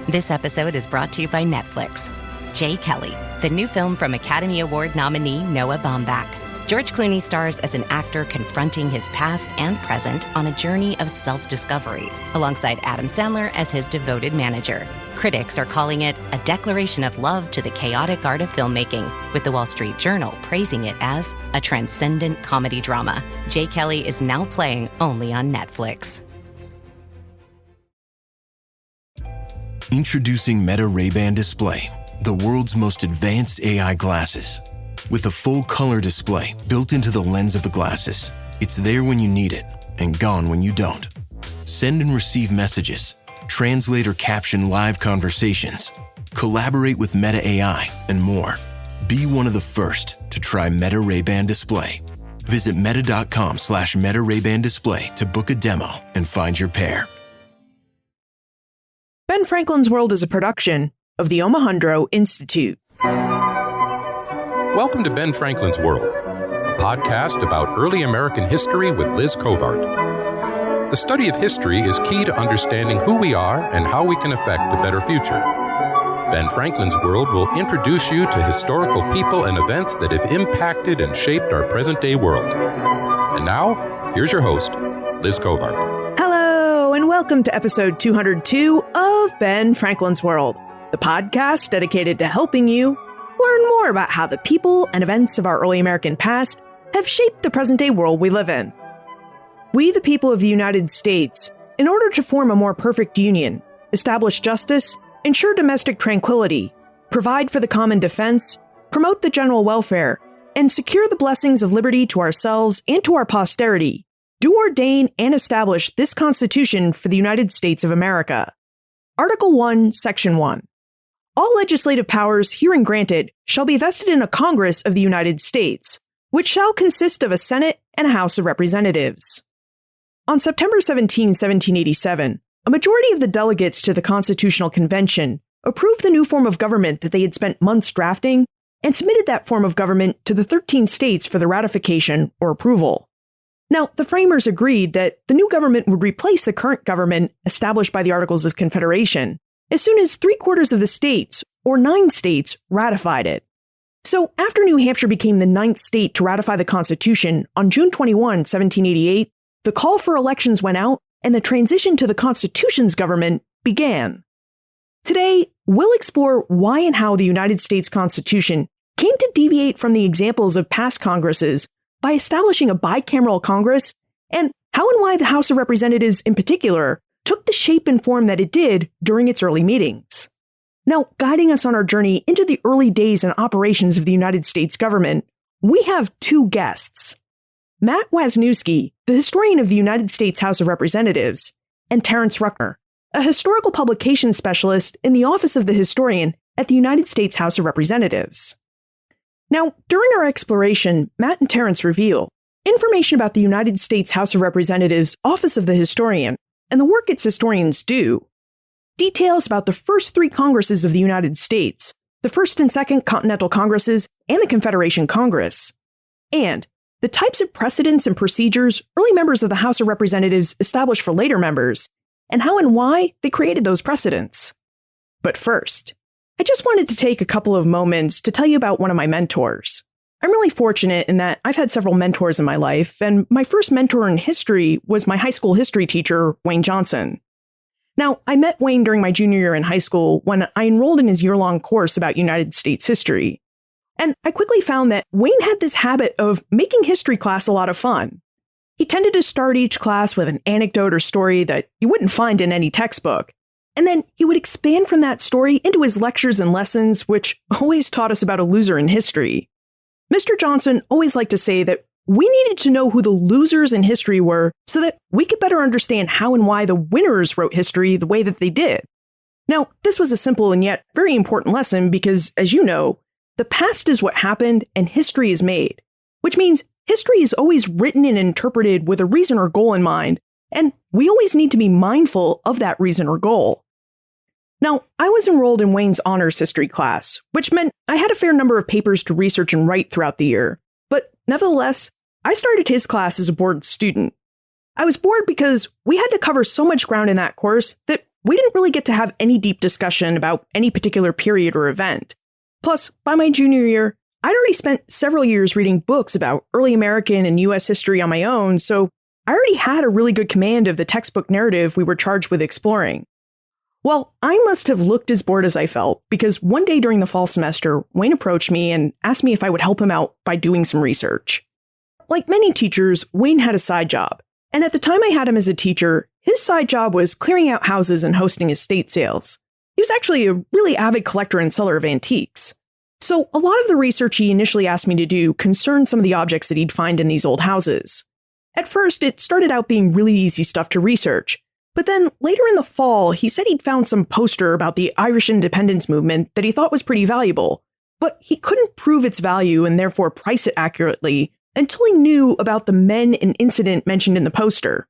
This episode is brought to you by Netflix. Jay Kelly, the new film from Academy Award nominee Noah Baumbach. George Clooney stars as an actor confronting his past and present on a journey of self-discovery, alongside Adam Sandler as his devoted manager. Critics are calling it a declaration of love to the chaotic art of filmmaking, with the Wall Street Journal praising it as a transcendent comedy drama. Jay Kelly is now playing only on Netflix. Introducing Meta Ray-Ban Display, the world's most advanced AI glasses. With a full color display built into the lens of the glasses, it's there when you need it and gone when you don't. Send and receive messages, translate or caption live conversations, collaborate with Meta AI, and more. Be one of the first to try Meta Ray-Ban Display. Visit meta.com/Meta Ray-Ban Display to book a demo and find your pair. Ben Franklin's World is a production of the Omohundro Institute. Welcome to Ben Franklin's World, a podcast about early American history with Liz Covart. The study of history is key to understanding who we are and how we can affect a better future. Ben Franklin's World will introduce you to historical people and events that have impacted and shaped our present-day world. And now, here's your host, Liz Covart. Hello, and welcome to episode 202 of Ben Franklin's World, the podcast dedicated to helping you learn more about how the people and events of our early American past have shaped the present-day world we live in. We, the people of the United States, in order to form a more perfect union, establish justice, ensure domestic tranquility, provide for the common defense, promote the general welfare, and secure the blessings of liberty to ourselves and to our posterity, do ordain and establish this Constitution for the United States of America. Article 1, Section 1. All legislative powers herein granted shall be vested in a Congress of the United States, which shall consist of a Senate and a House of Representatives. On September 17, 1787, a majority of the delegates to the Constitutional Convention approved the new form of government that they had spent months drafting and submitted that form of government to the 13 states for the ratification or approval. Now, the framers agreed that the new government would replace the current government established by the Articles of Confederation as soon as 3/4 of the states, or 9 states, ratified it. So after New Hampshire became the 9th state to ratify the Constitution on June 21, 1788, the call for elections went out and the transition to the Constitution's government began. Today, we'll explore why and how the United States Constitution came to deviate from the examples of past Congresses by establishing a bicameral Congress, and how and why the House of Representatives in particular took the shape and form that it did during its early meetings. Now, guiding us on our journey into the early days and operations of the United States government, we have 2 guests. Matt Wasniewski, the historian of the United States House of Representatives, and Terrence Ruckner, a historical publication specialist in the Office of the Historian at the United States House of Representatives. Now, during our exploration, Matt and Terrence reveal information about the United States House of Representatives Office of the Historian and the work its historians do, details about the first 3 Congresses of the United States, the First and Second Continental Congresses, and the Confederation Congress, and the types of precedents and procedures early members of the House of Representatives established for later members, and how and why they created those precedents. But first, I just wanted to take a couple of moments to tell you about one of my mentors. I'm really fortunate in that I've had several mentors in my life, and my first mentor in history was my high school history teacher, Wayne Johnson. Now, I met Wayne during my junior year in high school when I enrolled in his year-long course about United States history. And I quickly found that Wayne had this habit of making history class a lot of fun. He tended to start each class with an anecdote or story that you wouldn't find in any textbook. And then he would expand from that story into his lectures and lessons, which always taught us about a loser in history. Mr. Johnson always liked to say that we needed to know who the losers in history were so that we could better understand how and why the winners wrote history the way that they did. Now, this was a simple and yet very important lesson because, as you know, the past is what happened and history is made, which means history is always written and interpreted with a reason or goal in mind, and we always need to be mindful of that reason or goal. Now, I was enrolled in Wayne's honors history class, which meant I had a fair number of papers to research and write throughout the year. But nevertheless, I started his class as a bored student. I was bored because we had to cover so much ground in that course that we didn't really get to have any deep discussion about any particular period or event. Plus, by my junior year, I'd already spent several years reading books about early American and U.S. history on my own, so I already had a really good command of the textbook narrative we were charged with exploring. Well, I must have looked as bored as I felt, because one day during the fall semester, Wayne approached me and asked me if I would help him out by doing some research. Like many teachers, Wayne had a side job, and at the time I had him as a teacher, his side job was clearing out houses and hosting estate sales. He was actually a really avid collector and seller of antiques. So a lot of the research he initially asked me to do concerned some of the objects that he'd find in these old houses. At first, it started out being really easy stuff to research. But then later in the fall, he said he'd found some poster about the Irish independence movement that he thought was pretty valuable. But he couldn't prove its value and therefore price it accurately until he knew about the men and incident mentioned in the poster.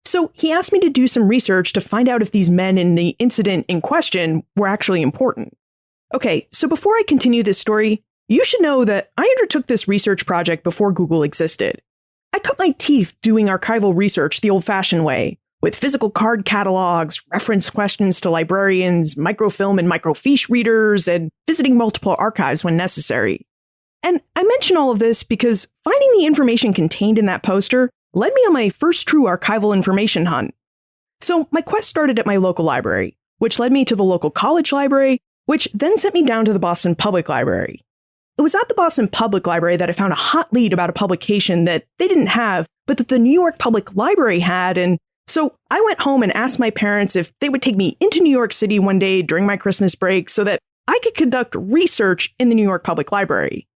So he asked me to do some research to find out if these men in the incident in question were actually important. Okay, so before I continue this story, you should know that I undertook this research project before Google existed. I cut my teeth doing archival research the old-fashioned way, with physical card catalogs, reference questions to librarians, microfilm and microfiche readers, and visiting multiple archives when necessary. And I mention all of this because finding the information contained in that poster led me on my first true archival information hunt. So my quest started at my local library, which led me to the local college library, which then sent me down to the Boston Public Library. It was at the Boston Public Library that I found a hot lead about a publication that they didn't have, but that the New York Public Library had, and so I went home and asked my parents if they would take me into New York City one day during my Christmas break so that I could conduct research in the New York Public Library.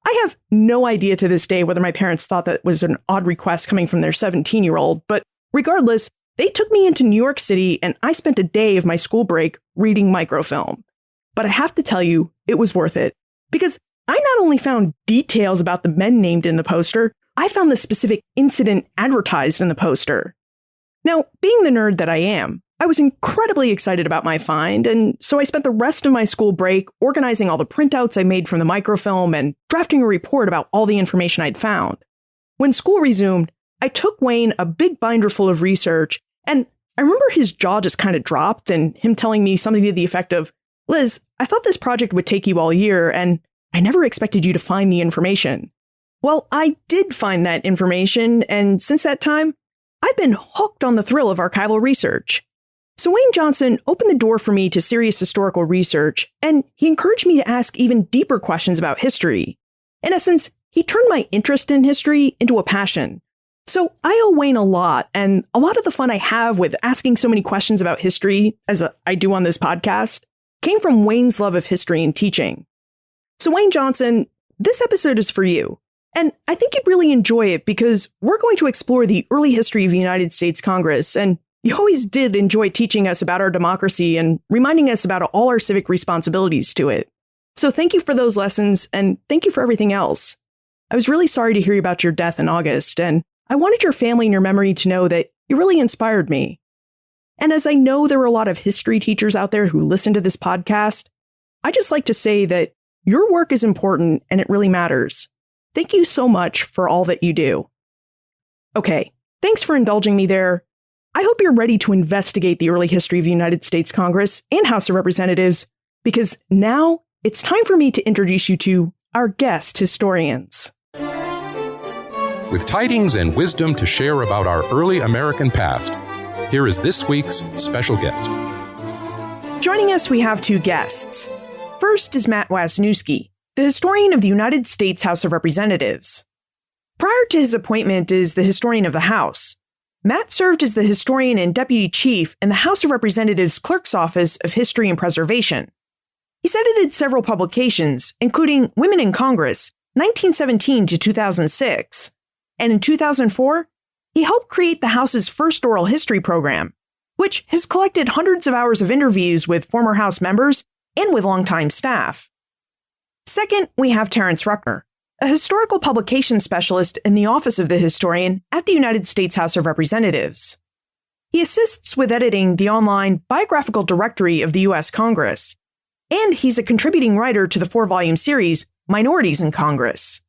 I have no idea to this day whether my parents thought that was an odd request coming from their 17-year-old, but regardless, they took me into New York City and I spent a day of my school break reading microfilm. But I have to tell you, it was worth it, because I not only found details about the men named in the poster, I found the specific incident advertised in the poster. Now, being the nerd that I am, I was incredibly excited about my find, and so I spent the rest of my school break organizing all the printouts I made from the microfilm and drafting a report about all the information I'd found. When school resumed, I took Wayne a big binder full of research, and I remember his jaw just kind of dropped and him telling me something to the effect of, "Liz, I thought this project would take you all year, and I never expected you to find the information." Well, I did find that information, and since that time, I've been hooked on the thrill of archival research. So Wayne Johnson opened the door for me to serious historical research, and he encouraged me to ask even deeper questions about history. In essence, he turned my interest in history into a passion. So I owe Wayne a lot, and a lot of the fun I have with asking so many questions about history, as I do on this podcast, came from Wayne's love of history and teaching. So Wayne Johnson, this episode is for you. And I think you'd really enjoy it because we're going to explore the early history of the United States Congress, and you always did enjoy teaching us about our democracy and reminding us about all our civic responsibilities to it. So thank you for those lessons, and thank you for everything else. I was really sorry to hear about your death in August, and I wanted your family and your memory to know that you really inspired me. And as I know there are a lot of history teachers out there who listen to this podcast, I just like to say that your work is important and it really matters. Thank you so much for all that you do. Okay, thanks for indulging me there. I hope you're ready to investigate the early history of the United States Congress and House of Representatives, because now it's time for me to introduce you to our guest historians. With tidings and wisdom to share about our early American past, here is this week's special guest. Joining us, we have two guests. First is Matt Wasniewski, the historian of the United States House of Representatives. Prior to his appointment as the historian of the House, Matt served as the historian and deputy chief in the House of Representatives Clerk's Office of History and Preservation. He's edited several publications, including Women in Congress, 1917 to 2006. And in 2004, he helped create the House's first oral history program, which has collected hundreds of hours of interviews with former House members and with longtime staff. Second, we have Terrence Ruckner, a historical publication specialist in the Office of the Historian at the United States House of Representatives. He assists with editing the online biographical directory of the U.S. Congress, and he's a contributing writer to the 4-volume series Minorities in Congress.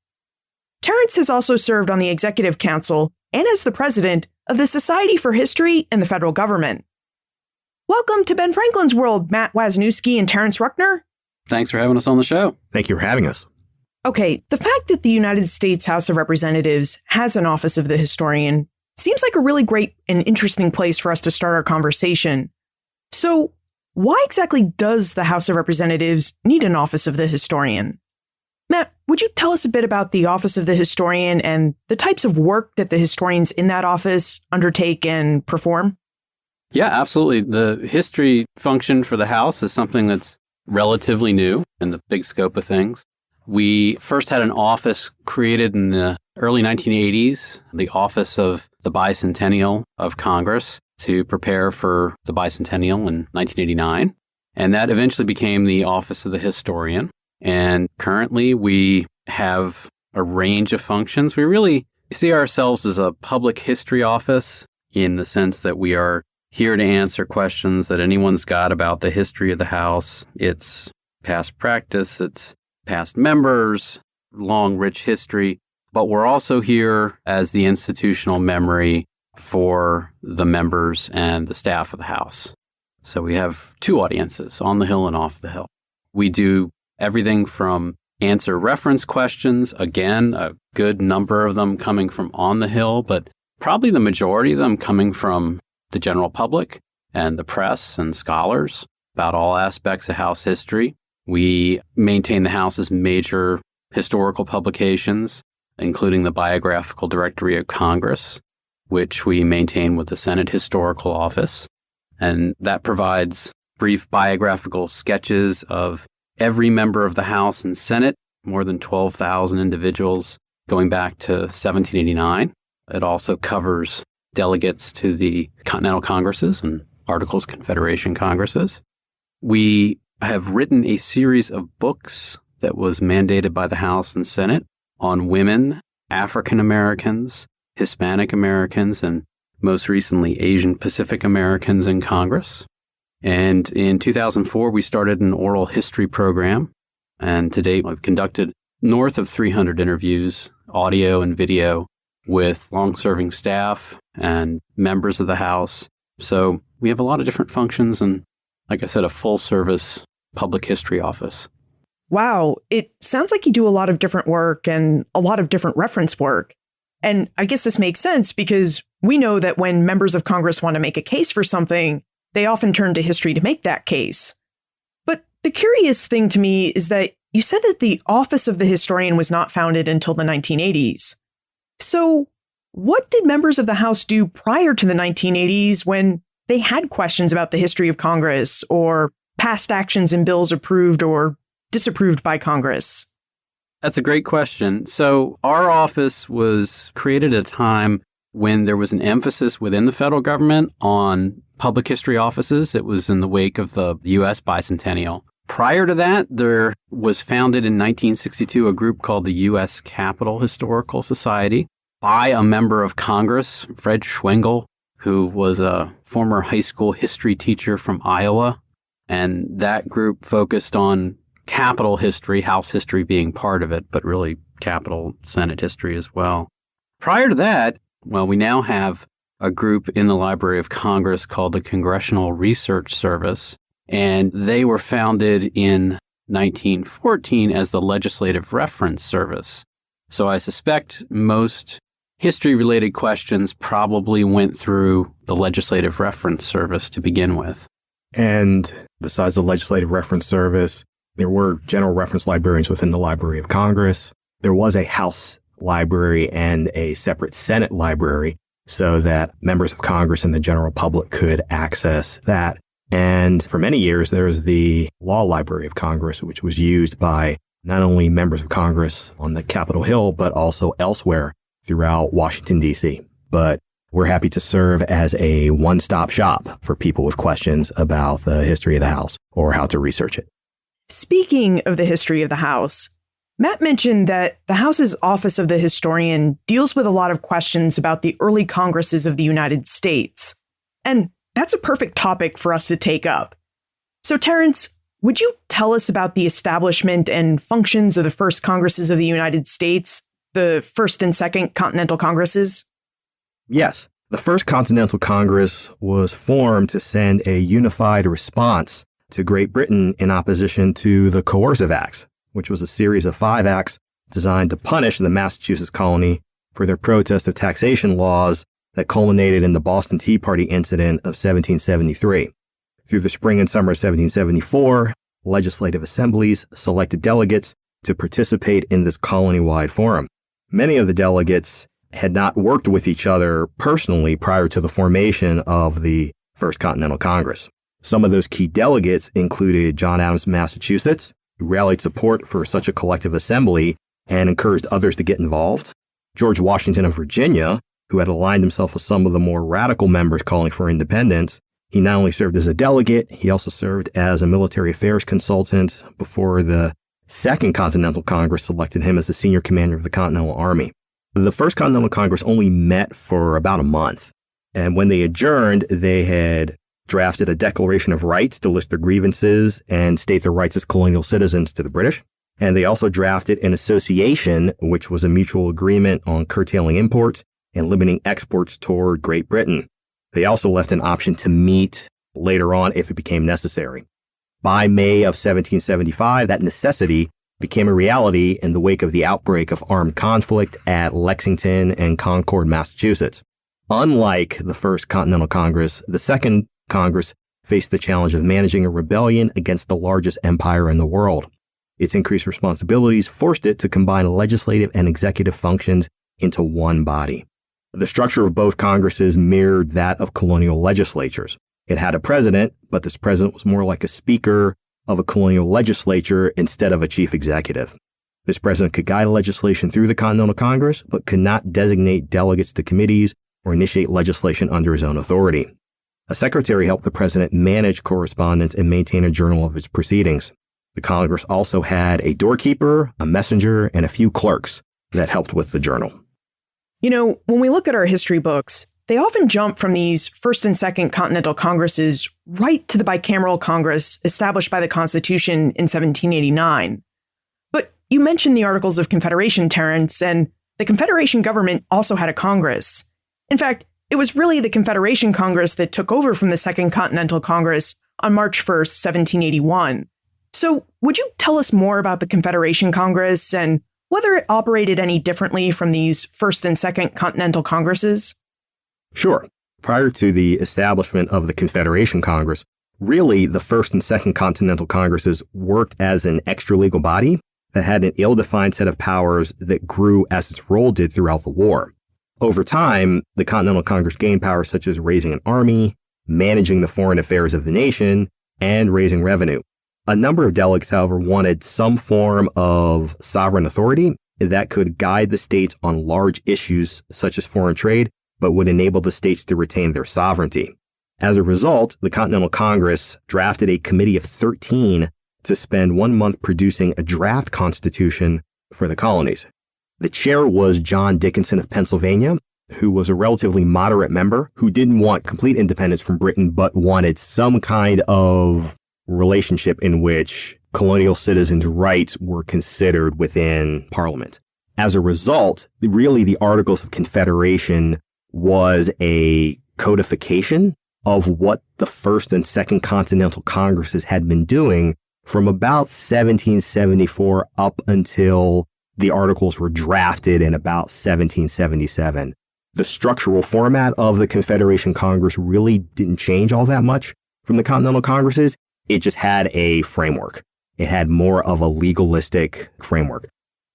Terrence has also served on the Executive Council and as the president of the Society for History and the Federal Government. Welcome to Ben Franklin's World, Matt Wisniewski and Terrence Ruckner. Thanks for having us on the show. Thank you for having us. Okay, the fact that the United States House of Representatives has an office of the historian seems like a really great and interesting place for us to start our conversation. So, why exactly does the House of Representatives need an office of the historian? Matt, would you tell us a bit about the office of the historian and the types of work that the historians in that office undertake and perform? Yeah, absolutely. The history function for the House is something that's relatively new in the big scope of things. We first had an office created in the early 1980s, the Office of the Bicentennial of Congress, to prepare for the bicentennial in 1989. And that eventually became the Office of the Historian. And currently we have a range of functions. We really see ourselves as a public history office in the sense that we are here to answer questions that anyone's got about the history of the House, its past practice, its past members, long, rich history. But we're also here as the institutional memory for the members and the staff of the House. So we have two audiences, on the Hill and off the Hill. We do everything from answer reference questions, again, a good number of them coming from on the Hill, but probably the majority of them coming from the general public and the press and scholars about all aspects of House history. We maintain the House's major historical publications, including the Biographical Directory of Congress, which we maintain with the Senate Historical Office. And that provides brief biographical sketches of every member of the House and Senate, more than 12,000 individuals going back to 1789. It also covers delegates to the Continental Congresses and Articles Confederation Congresses. We have written a series of books that was mandated by the House and Senate on women, African Americans, Hispanic Americans, and most recently Asian Pacific Americans in Congress. And in 2004, we started an oral history program. And to date, I've conducted north of 300 interviews, audio and video, with long-serving staff and members of the House. So we have a lot of different functions and, like I said, a full-service public history office. Wow, it sounds like you do a lot of different work and a lot of different reference work. And I guess this makes sense because we know that when members of Congress want to make a case for something, they often turn to history to make that case. But the curious thing to me is that you said that the Office of the Historian was not founded until the 1980s. So what did members of the House do prior to the 1980s when they had questions about the history of Congress or past actions and bills approved or disapproved by Congress? That's a great question. So our office was created at a time when there was an emphasis within the federal government on public history offices. It was in the wake of the U.S. bicentennial. Prior to that, there was founded in 1962 a group called the U.S. Capitol Historical Society by a member of Congress, Fred Schwengel, who was a former high school history teacher from Iowa. And that group focused on Capitol history, House history being part of it, but really Capitol Senate history as well. Prior to that, well, we now have a group in the Library of Congress called the Congressional Research Service, and they were founded in 1914 as the Legislative Reference Service. So I suspect most history-related questions probably went through the Legislative Reference Service to begin with. And besides the Legislative Reference Service, there were general reference librarians within the Library of Congress. There was a House library and a separate Senate library so that members of Congress and the general public could access that. And for many years, there was the Law Library of Congress, which was used by not only members of Congress on the Capitol Hill, but also elsewhere throughout Washington, D.C. But we're happy to serve as a one-stop shop for people with questions about the history of the House or how to research it. Speaking of the history of the House, Matt mentioned that the House's Office of the Historian deals with a lot of questions about the early Congresses of the United States. And that's a perfect topic for us to take up. So, Terrence, would you tell us about the establishment and functions of the first Congresses of the United States, the First and Second Continental Congresses? Yes. The First Continental Congress was formed to send a unified response to Great Britain in opposition to the Coercive Acts, which was a series of 5 acts designed to punish the Massachusetts colony for their protest of taxation laws that culminated in the Boston Tea Party incident of 1773. Through the spring and summer of 1774, legislative assemblies selected delegates to participate in this colony-wide forum. Many of the delegates had not worked with each other personally prior to the formation of the First Continental Congress. Some of those key delegates included John Adams of Massachusetts, who rallied support for such a collective assembly and encouraged others to get involved. George Washington of Virginia, who had aligned himself with some of the more radical members calling for independence. He not only served as a delegate, he also served as a military affairs consultant before the Second Continental Congress selected him as the senior commander of the Continental Army. The First Continental Congress only met for about a month, and when they adjourned, they had drafted a Declaration of Rights to list their grievances and state their rights as colonial citizens to the British. And they also drafted an association, which was a mutual agreement on curtailing imports and limiting exports toward Great Britain. They also left an option to meet later on if it became necessary. By May of 1775, that necessity became a reality in the wake of the outbreak of armed conflict at Lexington and Concord, Massachusetts. Unlike the First Continental Congress, the Second Congress faced the challenge of managing a rebellion against the largest empire in the world. Its increased responsibilities forced it to combine legislative and executive functions into one body. The structure of both Congresses mirrored that of colonial legislatures. It had a president, but this president was more like a speaker of a colonial legislature instead of a chief executive. This president could guide legislation through the Continental Congress, but could not designate delegates to committees or initiate legislation under his own authority. A secretary helped the president manage correspondence and maintain a journal of its proceedings. The Congress also had a doorkeeper, a messenger, and a few clerks that helped with the journal. You know, when we look at our history books, they often jump from these First and Second Continental Congresses right to the bicameral Congress established by the Constitution in 1789. But you mentioned the Articles of Confederation, Terrence, and the Confederation government also had a Congress. In fact, it was really the Confederation Congress that took over from the Second Continental Congress on March 1st, 1781. So would you tell us more about the Confederation Congress and whether it operated any differently from these First and Second Continental Congresses? Sure. Prior to the establishment of the Confederation Congress, really the First and Second Continental Congresses worked as an extra-legal body that had an ill-defined set of powers that grew as its role did throughout the war. Over time, the Continental Congress gained powers such as raising an army, managing the foreign affairs of the nation, and raising revenue. A number of delegates, however, wanted some form of sovereign authority that could guide the states on large issues such as foreign trade, but would enable the states to retain their sovereignty. As a result, the Continental Congress drafted a committee of 13 to spend 1 month producing a draft constitution for the colonies. The chair was John Dickinson of Pennsylvania, who was a relatively moderate member who didn't want complete independence from Britain, but wanted some kind of relationship in which colonial citizens' rights were considered within Parliament. As a result, really the Articles of Confederation was a codification of what the First and Second Continental Congresses had been doing from about 1774 up until the Articles were drafted in about 1777. The structural format of the Confederation Congress really didn't change all that much from the Continental Congresses. It just had a framework. It had more of a legalistic framework.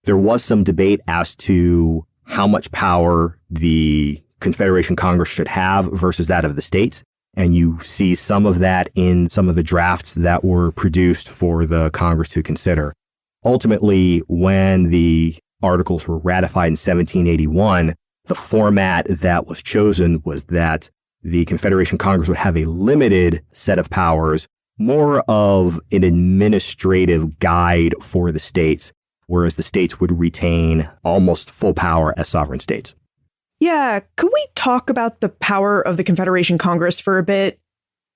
There was some debate as to how much power the Confederation Congress should have versus that of the states. And you see some of that in some of the drafts that were produced for the Congress to consider. Ultimately, when the Articles were ratified in 1781, the format that was chosen was that the Confederation Congress would have a limited set of powers, more of an administrative guide for the states, whereas the states would retain almost full power as sovereign states. Yeah, could we talk about the power of the Confederation Congress for a bit?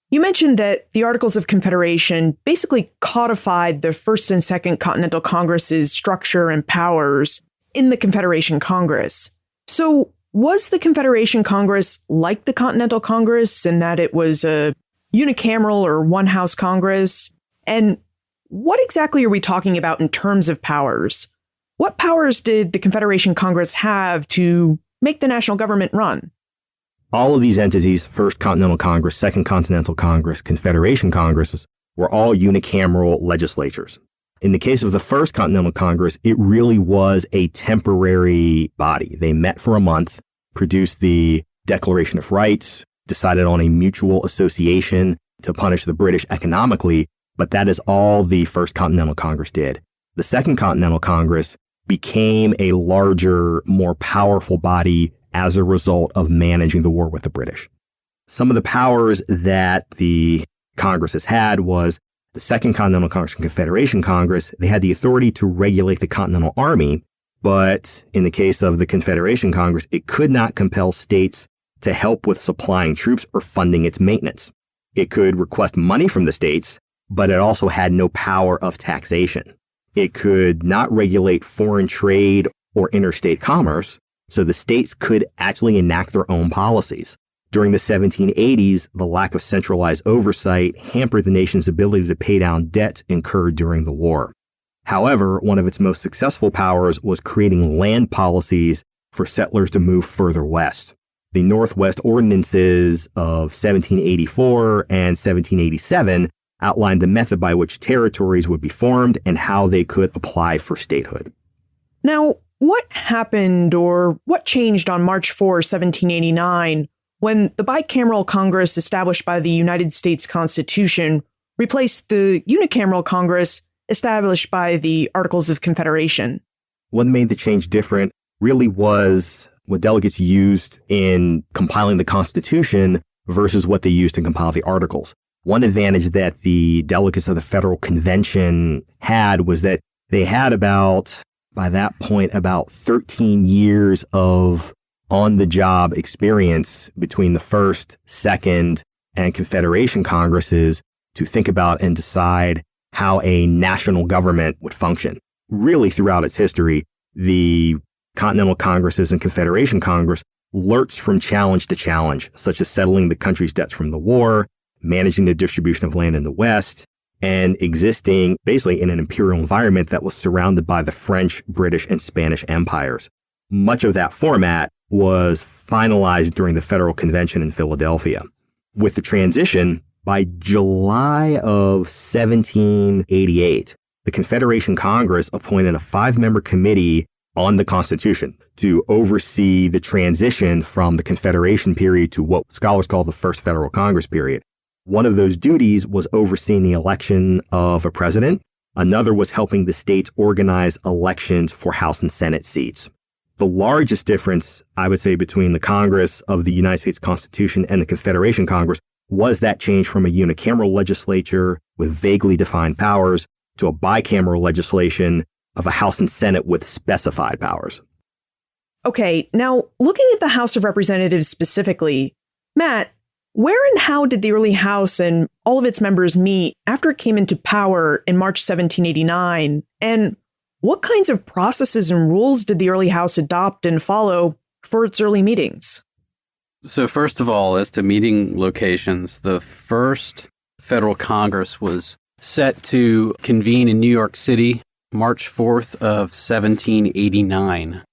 You mentioned that the Articles of Confederation basically codified the First and Second Continental Congress's structure and powers in the Confederation Congress. So Was the Confederation Congress like the Continental Congress in that it was a unicameral or one-house Congress? And what exactly are we talking about in terms of powers? What powers did the Confederation Congress have to make the national government run? All of these entities, First Continental Congress, Second Continental Congress, Confederation Congresses, were all unicameral legislatures. In the case of the First Continental Congress, it really was a temporary body. They met for a month, produced the Declaration of Rights, decided on a mutual association to punish the British economically, but that is all the First Continental Congress did. The Second Continental Congress became a larger, more powerful body as a result of managing the war with the British. Some of the powers that the Congress has had was the Second Continental Congress and Confederation Congress. They had the authority to regulate the Continental Army, but in the case of the Confederation Congress, it could not compel states to help with supplying troops or funding its maintenance. It could request money from the states, but it also had no power of taxation. It could not regulate foreign trade or interstate commerce, so the states could actually enact their own policies. During the 1780s, the lack of centralized oversight hampered the nation's ability to pay down debt incurred during the war. However, one of its most successful powers was creating land policies for settlers to move further west. The Northwest Ordinances of 1784 and 1787 outlined the method by which territories would be formed and how they could apply for statehood. Now, what happened or what changed on March 4, 1789, when the bicameral Congress established by the United States Constitution replaced the unicameral Congress established by the Articles of Confederation? What made the change different really was what delegates used in compiling the Constitution versus what they used to compile the Articles. One advantage that the delegates of the Federal Convention had was that they had by that point, about 13 years of on-the-job experience between the First, Second, and Confederation Congresses to think about and decide how a national government would function. Really, throughout its history, the Continental Congresses and Confederation Congress lurched from challenge to challenge, such as settling the country's debts from the war, managing the distribution of land in the West, and existing basically in an imperial environment that was surrounded by the French, British, and Spanish empires. Much of that format was finalized during the Federal Convention in Philadelphia. With the transition, by July of 1788, the Confederation Congress appointed a 5-member committee on the Constitution to oversee the transition from the Confederation period to what scholars call the First Federal Congress period. One of those duties was overseeing the election of a president. Another was helping the states organize elections for House and Senate seats. The largest difference, I would say, between the Congress of the United States Constitution and the Confederation Congress was that change from a unicameral legislature with vaguely defined powers to a bicameral legislation of a House and Senate with specified powers. Okay, now looking at the House of Representatives specifically, Matt, where and how did the early House and all of its members meet after it came into power in March 1789? And what kinds of processes and rules did the early House adopt and follow for its early meetings? So first of all, as to meeting locations, the first Federal Congress was set to convene in New York City, March 4th of 1789.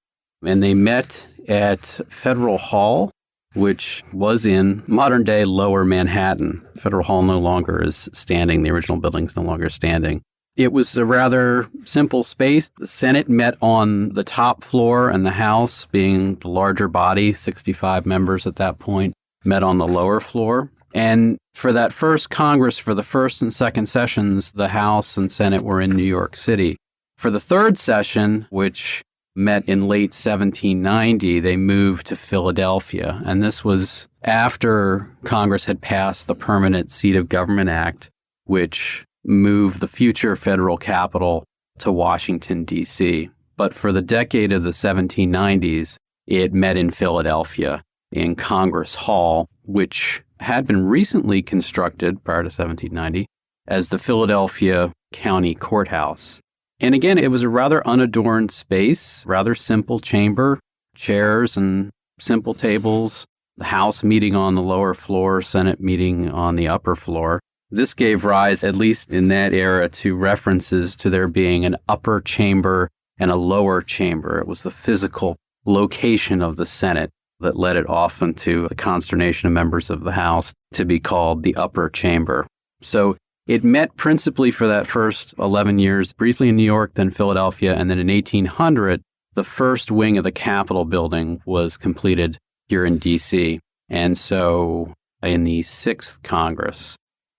And they met at Federal Hall, which was in modern-day Lower Manhattan. Federal Hall no longer is standing. The original building's no longer standing. It was a rather simple space. The Senate met on the top floor, and the House, being the larger body, 65 members at that point, met on the lower floor. And for that first Congress, for the first and second sessions, the House and Senate were in New York City. For the third session, which met in late 1790, they moved to Philadelphia. And this was after Congress had passed the Permanent Seat of Government Act, which moved the future federal capital to Washington, D.C. But for the decade of the 1790s, it met in Philadelphia in Congress Hall, which had been recently constructed prior to 1790 as the Philadelphia County Courthouse. And again, it was a rather unadorned space, rather simple chamber, chairs and simple tables, the House meeting on the lower floor, Senate meeting on the upper floor. This gave rise, at least in that era, to references to there being an upper chamber and a lower chamber. It was the physical location of the Senate that led it often to the consternation of members of the House to be called the upper chamber. So it met principally for that first 11 years, briefly in New York, then Philadelphia, and then in 1800, the first wing of the Capitol building was completed here in D.C. And so in the 6th Congress,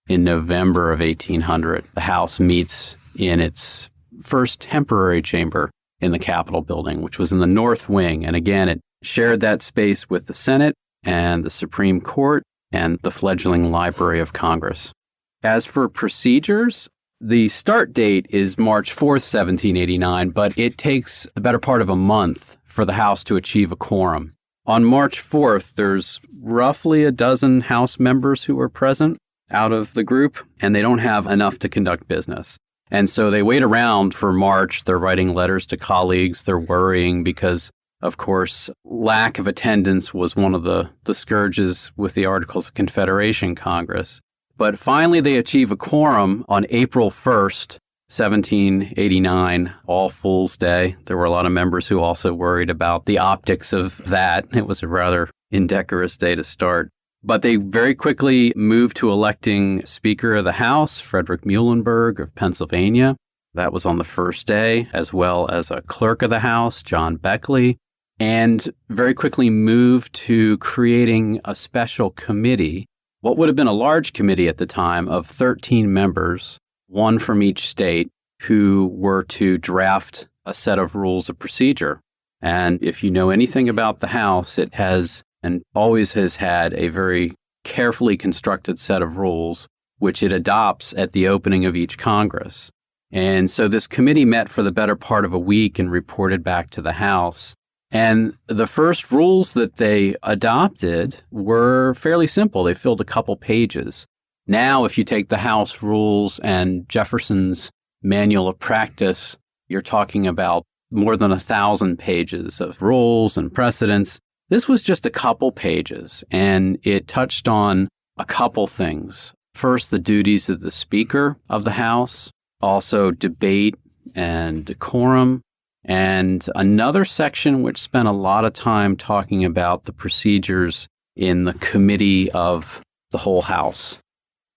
in November of 1800, the House meets in its first temporary chamber in the Capitol building, which was in the North Wing. And again, it shared that space with the Senate and the Supreme Court and the fledgling Library of Congress. As for procedures, the start date is March 4th, 1789, but it takes the better part of a month for the House to achieve a quorum. On March 4th, there's roughly a dozen House members who are present out of the group, and they don't have enough to conduct business. And so they wait around for March. They're writing letters to colleagues. They're worrying because, of course, lack of attendance was one of the scourges with the Articles of Confederation Congress. But finally, they achieve a quorum on April 1st, 1789, All Fool's Day. There were a lot of members who also worried about the optics of that. It was a rather indecorous day to start. But they very quickly moved to electing Speaker of the House, Frederick Muhlenberg of Pennsylvania. That was on the first day, as well as a Clerk of the House, John Beckley, and very quickly moved to creating a special committee, what would have been a large committee at the time of 13 members, one from each state, who were to draft a set of rules of procedure. And if you know anything about the House, it has and always has had a very carefully constructed set of rules, which it adopts at the opening of each Congress. And so this committee met for the better part of a week and reported back to the House. And the first rules that they adopted were fairly simple. They filled a couple pages. Now, if you take the House rules and Jefferson's Manual of Practice, you're talking about more than 1,000 pages of rules and precedents. This was just a couple pages, and it touched on a couple things. First, the duties of the Speaker of the House, also debate and decorum, and another section which spent a lot of time talking about the procedures in the Committee of the Whole House,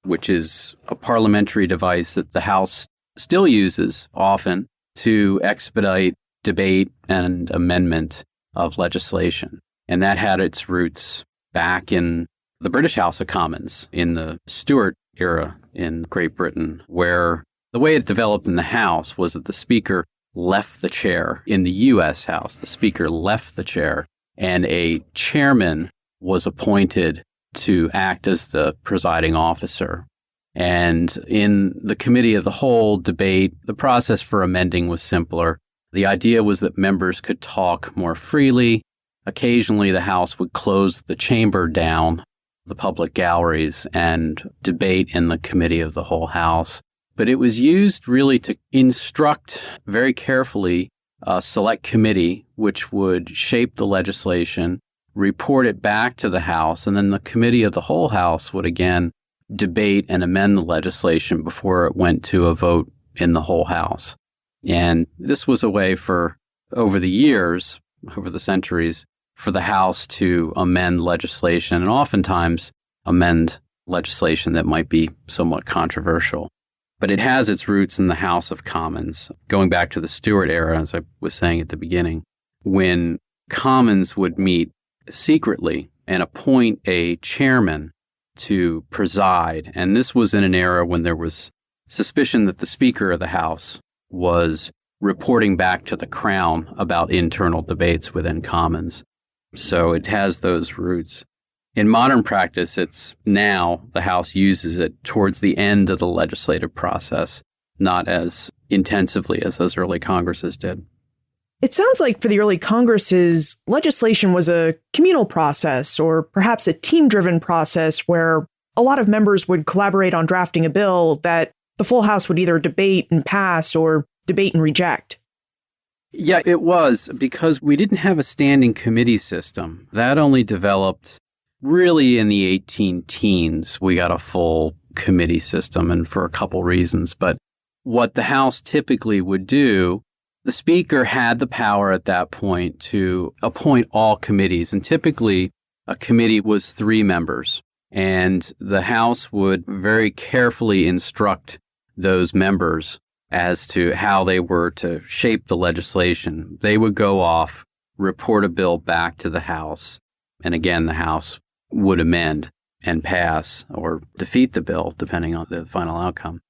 which is a parliamentary device that the House still uses often to expedite debate and amendment of legislation. And that had its roots back in the British House of Commons in the Stuart era in Great Britain, where the way it developed in the House was that the Speaker left the chair. In the U.S. House, the Speaker left the chair, and a chairman was appointed to act as the presiding officer. And in the Committee of the Whole debate, the process for amending was simpler. The idea was that members could talk more freely. Occasionally, the House would close the chamber down, the public galleries, and debate in the Committee of the Whole House. But it was used really to instruct very carefully a select committee which would shape the legislation, report it back to the House, and then the Committee of the Whole House would again debate and amend the legislation before it went to a vote in the whole House. And this was a way for, over the years, over the centuries, for the House to amend legislation and oftentimes amend legislation that might be somewhat controversial. But it has its roots in the House of Commons, going back to the Stuart era, as I was saying at the beginning, when Commons would meet secretly and appoint a chairman to preside. And this was in an era when there was suspicion that the Speaker of the House was reporting back to the Crown about internal debates within Commons. So it has those roots. In modern practice, it's now the House uses it towards the end of the legislative process, not as intensively as those early Congresses did. It sounds like for the early Congresses, legislation was a communal process or perhaps a team-driven process where a lot of members would collaborate on drafting a bill that the full House would either debate and pass or debate and reject. Yeah, it was because we didn't have a standing committee system. That only developed really in the 18 teens. We got a full committee system, and for a couple reasons. But what the House typically would do, the Speaker had the power at that point to appoint all committees. And typically, a committee was 3 members. And the House would very carefully instruct those members as to how they were to shape the legislation. They would go off, report a bill back to the House, and again, the House would amend and pass or defeat the bill, depending on the final outcome.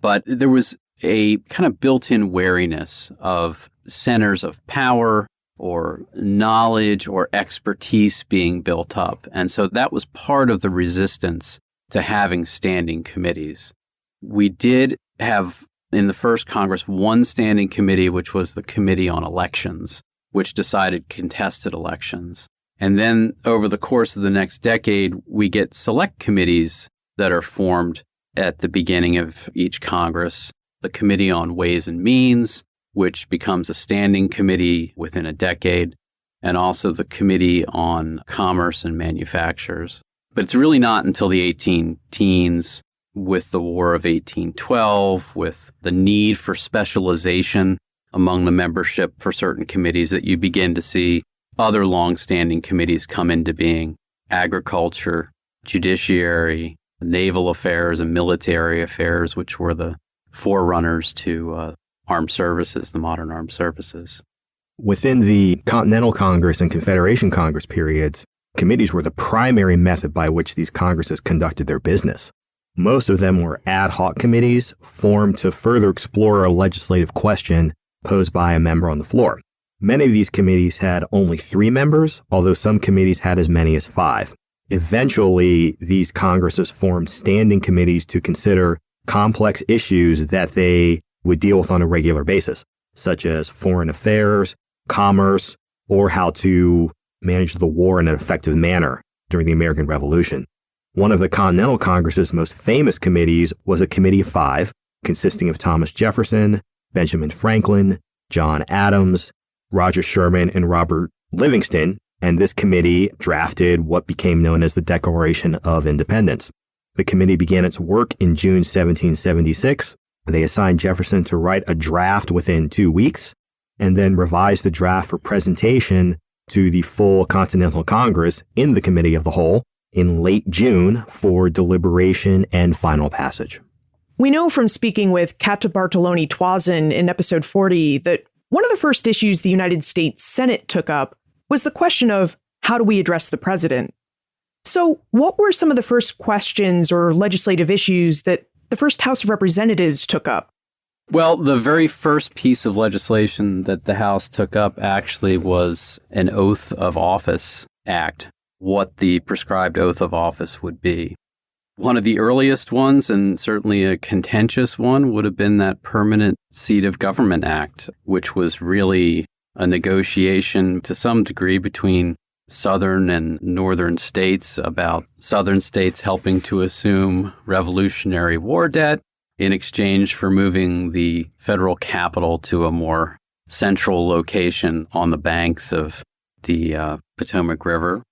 But there was a kind of built-in wariness of centers of power or knowledge or expertise being built up. And so that was part of the resistance to having standing committees. We did have in the first Congress one standing committee, which was the Committee on Elections, which decided contested elections. And then over the course of the next decade, we get select committees that are formed at the beginning of each Congress. The Committee on Ways and Means, which becomes a standing committee within a decade, and also the Committee on Commerce and Manufactures. But it's really not until the 18 teens, with the War of 1812, with the need for specialization among the membership for certain committees, that you begin to see other long-standing committees come into being: agriculture, judiciary, naval affairs, and military affairs, which were the forerunners to armed services, the modern armed services. Within the Continental Congress and Confederation Congress periods, committees were the primary method by which these Congresses conducted their business. Most of them were ad hoc committees formed to further explore a legislative question posed by a member on the floor. Many of these committees had only 3 members, although some committees had as many as 5. Eventually, these Congresses formed standing committees to consider complex issues that they would deal with on a regular basis, such as foreign affairs, commerce, or how to manage the war in an effective manner during the American Revolution. One of the Continental Congress's most famous committees was a Committee of 5, consisting of Thomas Jefferson, Benjamin Franklin, John Adams, Roger Sherman, and Robert Livingston, and this committee drafted what became known as the Declaration of Independence. The committee began its work in June 1776. They assigned Jefferson to write a draft within 2 weeks, and then revise the draft for presentation to the full Continental Congress in the Committee of the Whole in late June for deliberation and final passage. We know from speaking with Captain Bartolone Toisin in episode 40 that one of the first issues the United States Senate took up was the question of how do we address the president? So what were some of the first questions or legislative issues that the first House of Representatives took up? Well, the very first piece of legislation that the House took up actually was an Oath of Office Act, what the prescribed oath of office would be. One of the earliest ones, and certainly a contentious one, would have been that Permanent Seat of Government Act, which was really a negotiation to some degree between southern and northern states about southern states helping to assume Revolutionary War debt in exchange for moving the federal capital to a more central location on the banks of the Potomac River.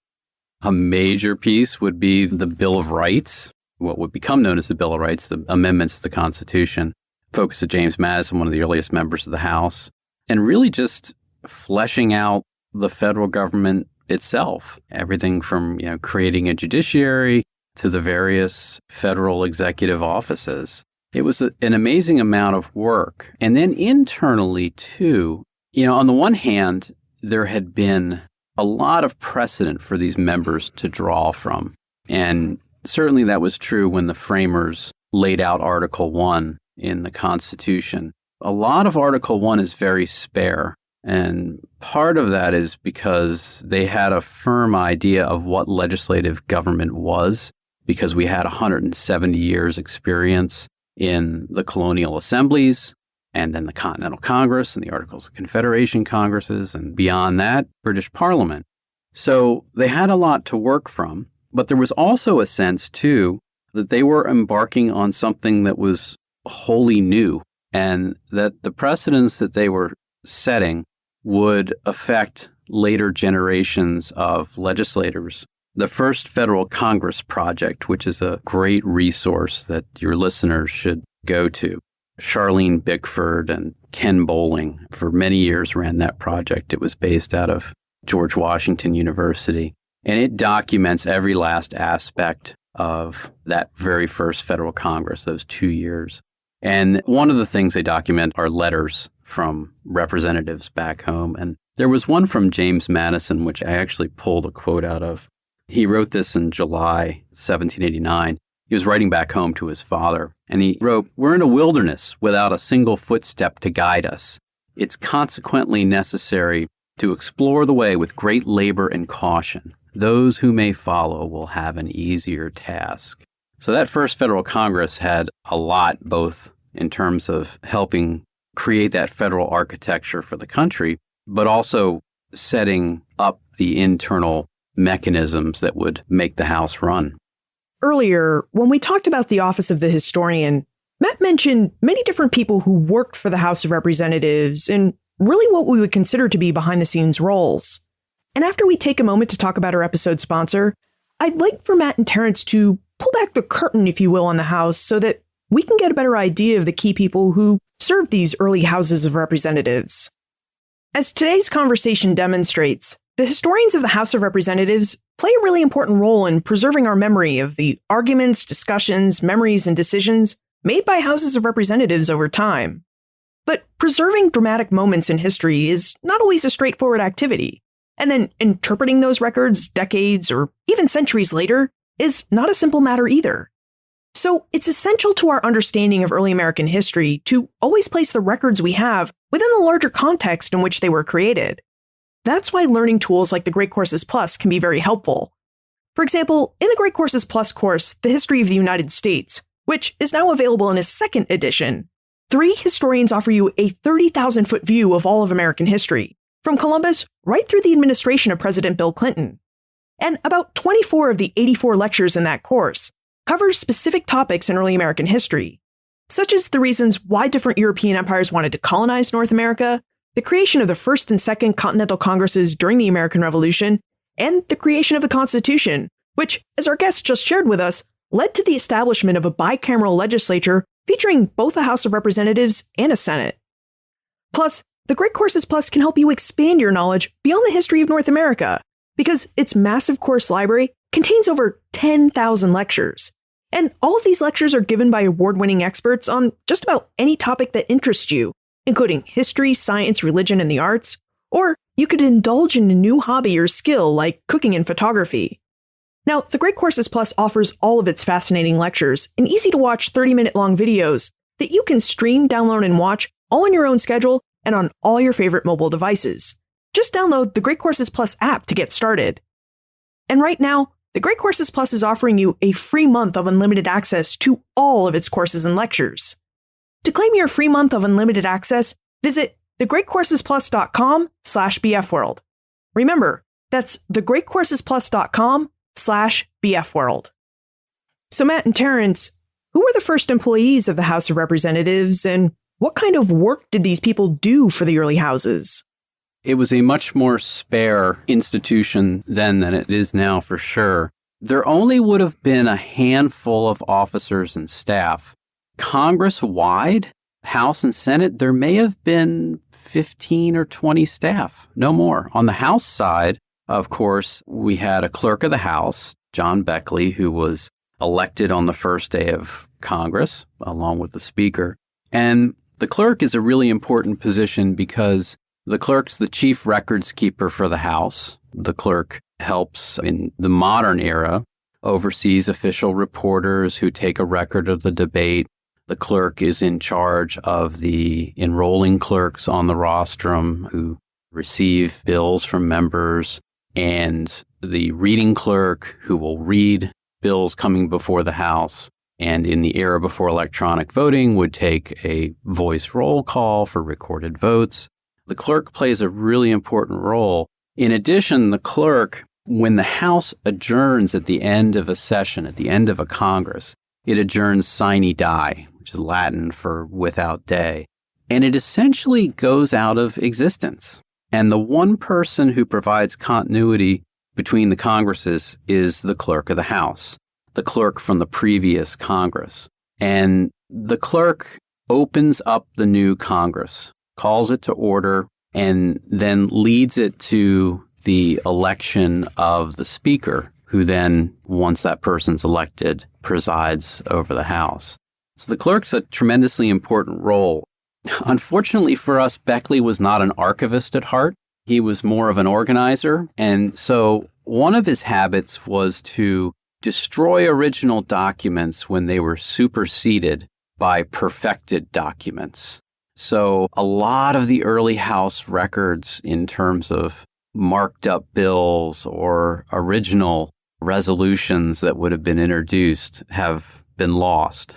A major piece would be the Bill of Rights, what would become known as the Bill of Rights, the amendments to the Constitution, focus of James Madison, one of the earliest members of the House, and really just fleshing out the federal government itself, everything from creating a judiciary to the various federal executive offices. It was an amazing amount of work. And then internally, too, on the one hand, there had been a lot of precedent for these members to draw from. And certainly that was true when the framers laid out Article 1 in the Constitution. A lot of Article 1 is very spare. And part of that is because they had a firm idea of what legislative government was, because we had 170 years experience in the colonial assemblies, and then the Continental Congress and the Articles of Confederation Congresses, and beyond that, British Parliament. So they had a lot to work from, but there was also a sense, too, that they were embarking on something that was wholly new, and that the precedents that they were setting would affect later generations of legislators. The first Federal Congress Project, which is a great resource that your listeners should go to. Charlene Bickford and Ken Bowling for many years ran that project. It was based out of George Washington University, and it documents every last aspect of that very first Federal Congress, those 2 years. And one of the things they document are letters from representatives back home. And there was one from James Madison, which I actually pulled a quote out of. He wrote this in July 1789. He was writing back home to his father, and he wrote, "We're in a wilderness without a single footstep to guide us. It's consequently necessary to explore the way with great labor and caution. Those who may follow will have an easier task." So that first Federal Congress had a lot, both in terms of helping create that federal architecture for the country, but also setting up the internal mechanisms that would make the House run. Earlier, when we talked about the office of the historian, Matt mentioned many different people who worked for the House of Representatives and really what we would consider to be behind-the-scenes roles. And after we take a moment to talk about our episode sponsor, I'd like for Matt and Terrence to pull back the curtain, if you will, on the House so that we can get a better idea of the key people who served these early Houses of Representatives. As today's conversation demonstrates, the historians of the House of Representatives play a really important role in preserving our memory of the arguments, discussions, memories, and decisions made by Houses of Representatives over time. But preserving dramatic moments in history is not always a straightforward activity, and then interpreting those records decades or even centuries later is not a simple matter either. So it's essential to our understanding of early American history to always place the records we have within the larger context in which they were created. That's why learning tools like the Great Courses Plus can be very helpful. For example, in the Great Courses Plus course, The History of the United States, which is now available in a second edition, 3 historians offer you a 30,000-foot view of all of American history, from Columbus right through the administration of President Bill Clinton. And about 24 of the 84 lectures in that course cover specific topics in early American history, such as the reasons why different European empires wanted to colonize North America, the creation of the First and Second Continental Congresses during the American Revolution, and the creation of the Constitution, which, as our guest just shared with us, led to the establishment of a bicameral legislature featuring both a House of Representatives and a Senate. Plus, the Great Courses Plus can help you expand your knowledge beyond the history of North America, because its massive course library contains over 10,000 lectures. And all of these lectures are given by award-winning experts on just about any topic that interests you, including history, science, religion, and the arts, or you could indulge in a new hobby or skill like cooking and photography. Now, the Great Courses Plus offers all of its fascinating lectures in easy-to-watch 30-minute-long videos that you can stream, download, and watch all on your own schedule and on all your favorite mobile devices. Just download the Great Courses Plus app to get started. And right now, the Great Courses Plus is offering you a free month of unlimited access to all of its courses and lectures. To claim your free month of unlimited access, visit thegreatcoursesplus.com/bfworld. Remember, that's thegreatcoursesplus.com/bfworld. So Matt and Terrence, who were the first employees of the House of Representatives, and what kind of work did these people do for the early houses? It was a much more spare institution then than it is now, for sure. There only would have been a handful of officers and staff. Congress-wide, House and Senate, there may have been 15 or 20 staff, no more. On the House side, of course, we had a clerk of the House, John Beckley, who was elected on the first day of Congress, along with the Speaker. And the clerk is a really important position because the clerk's the chief records keeper for the House. The clerk helps in the modern era, oversees official reporters who take a record of the debate. The clerk is in charge of the enrolling clerks on the rostrum who receive bills from members, and the reading clerk who will read bills coming before the House, and in the era before electronic voting would take a voice roll call for recorded votes. The clerk plays a really important role. In addition, the clerk, when the House adjourns at the end of a session, at the end of a Congress, it adjourns sine die, which is Latin for without day, and it essentially goes out of existence. And the one person who provides continuity between the Congresses is the clerk of the House, the clerk from the previous Congress. And the clerk opens up the new Congress, calls it to order, and then leads it to the election of the Speaker, who then, once that person's elected, presides over the House. So the clerk's a tremendously important role. Unfortunately for us, Beckley was not an archivist at heart. He was more of an organizer. And so one of his habits was to destroy original documents when they were superseded by perfected documents. So a lot of the early House records in terms of marked up bills or original resolutions that would have been introduced have been lost.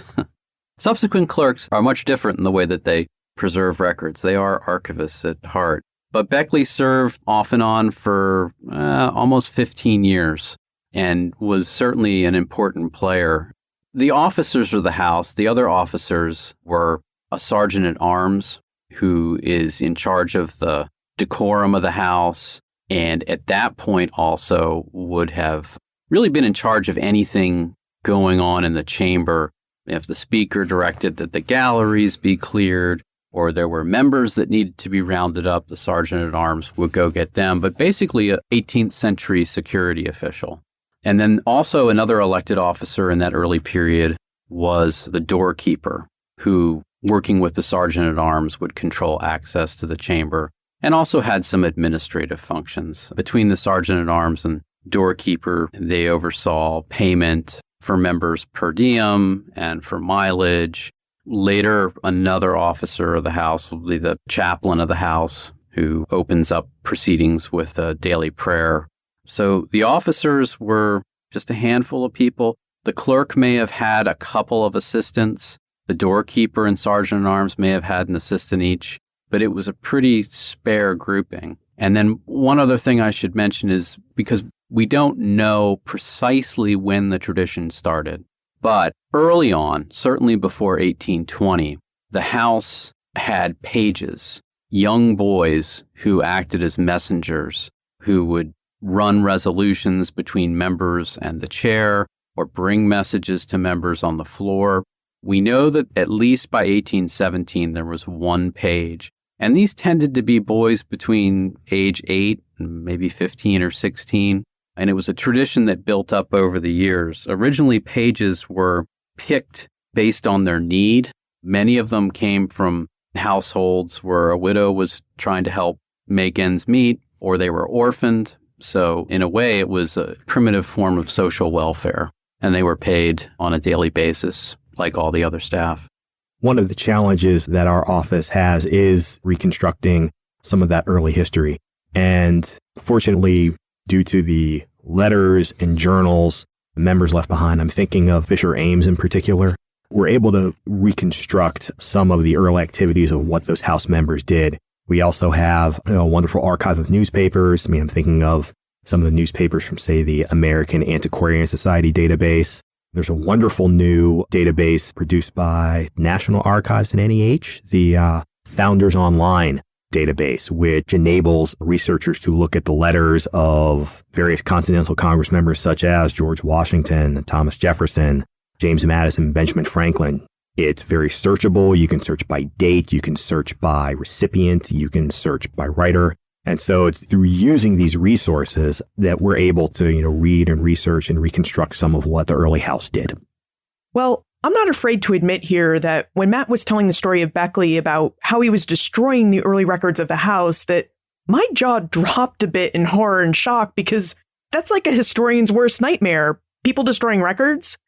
Subsequent clerks are much different in the way that they preserve records. They are archivists at heart. But Beckley served off and on for almost 15 years and was certainly an important player. The officers of the House, the other officers, were a sergeant at arms who is in charge of the decorum of the House, and at that point also would have really been in charge of anything going on in the chamber. If the Speaker directed that the galleries be cleared, or there were members that needed to be rounded up, the sergeant at arms would go get them. But basically an 18th century security official. And then also another elected officer in that early period was the doorkeeper, who, working with the sergeant at arms, would control access to the chamber and also had some administrative functions. Between the sergeant at arms and doorkeeper, they oversaw payment for members per diem and for mileage. Later, another officer of the House will be the chaplain of the House, who opens up proceedings with a daily prayer. So the officers were just a handful of people. The clerk may have had a couple of assistants. The doorkeeper and sergeant at arms may have had an assistant each, but it was a pretty spare grouping. And then one other thing I should mention is, because we don't know precisely when the tradition started, but early on, certainly before 1820, the House had pages, young boys who acted as messengers, who would run resolutions between members and the chair or bring messages to members on the floor. We know that at least by 1817, there was one page. And these tended to be boys between age 8 and maybe 15 or 16. And it was a tradition that built up over the years. Originally, pages were picked based on their need. Many of them came from households where a widow was trying to help make ends meet, or they were orphaned. So in a way, it was a primitive form of social welfare, and they were paid on a daily basis like all the other staff. One of the challenges that our office has is reconstructing some of that early history. And fortunately, due to the letters and journals members left behind, I'm thinking of Fisher Ames in particular, we're able to reconstruct some of the early activities of what those House members did. We also have a wonderful archive of newspapers. I'm thinking of some of the newspapers from, say, the American Antiquarian Society database. There's a wonderful new database produced by National Archives and NEH, the Founders Online database, which enables researchers to look at the letters of various Continental Congress members such as George Washington, Thomas Jefferson, James Madison, Benjamin Franklin. It's very searchable. You can search by date. You can search by recipient. You can search by writer. And so it's through using these resources that we're able to, read and research and reconstruct some of what the early House did. Well, I'm not afraid to admit here that when Matt was telling the story of Beckley about how he was destroying the early records of the House, that my jaw dropped a bit in horror and shock, because that's like a historian's worst nightmare, people destroying records.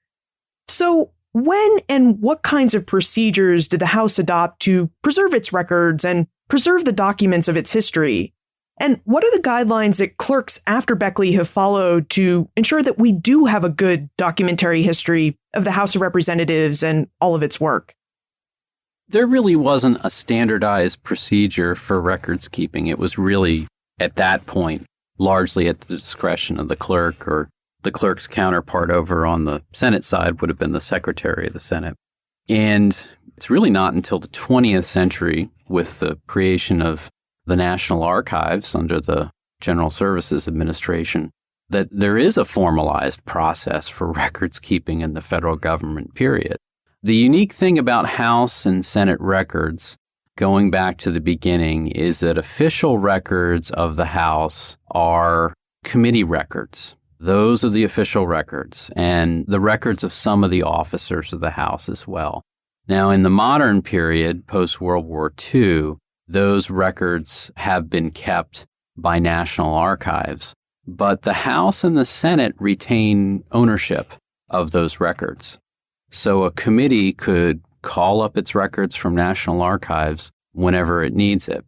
So when and what kinds of procedures did the House adopt to preserve its records and preserve the documents of its history? And what are the guidelines that clerks after Beckley have followed to ensure that we do have a good documentary history of the House of Representatives and all of its work? There really wasn't a standardized procedure for records keeping. It was really, at that point, largely at the discretion of the clerk, or the clerk's counterpart over on the Senate side would have been the Secretary of the Senate. And it's really not until the 20th century, with the creation of the National Archives under the General Services Administration that there is a formalized process for records keeping in the federal government, period. The unique thing about House and Senate records, going back to the beginning, is that official records of the House are committee records. Those are the official records, and the records of some of the officers of the House as well. Now, in the modern period, post-World War II, those records have been kept by National Archives, but the House and the Senate retain ownership of those records. So a committee could call up its records from National Archives whenever it needs it.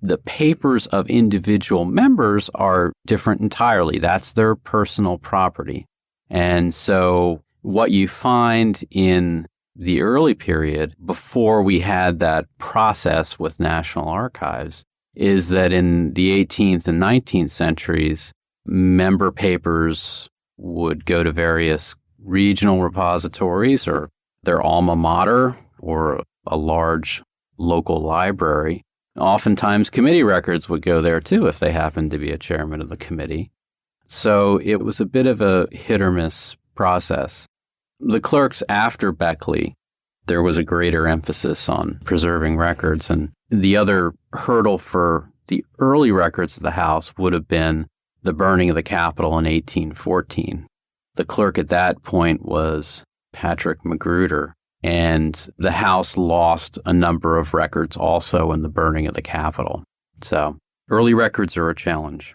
The papers of individual members are different entirely. That's their personal property. And so what you find in the early period, before we had that process with National Archives, is that in the 18th and 19th centuries, member papers would go to various regional repositories or their alma mater or a large local library. Oftentimes, committee records would go there too if they happened to be a chairman of the committee. So it was a bit of a hit or miss process. The clerks after Beckley, there was a greater emphasis on preserving records. And the other hurdle for the early records of the House would have been the burning of the Capitol in 1814. The clerk at that point was Patrick Magruder, and the House lost a number of records also in the burning of the Capitol. So early records are a challenge.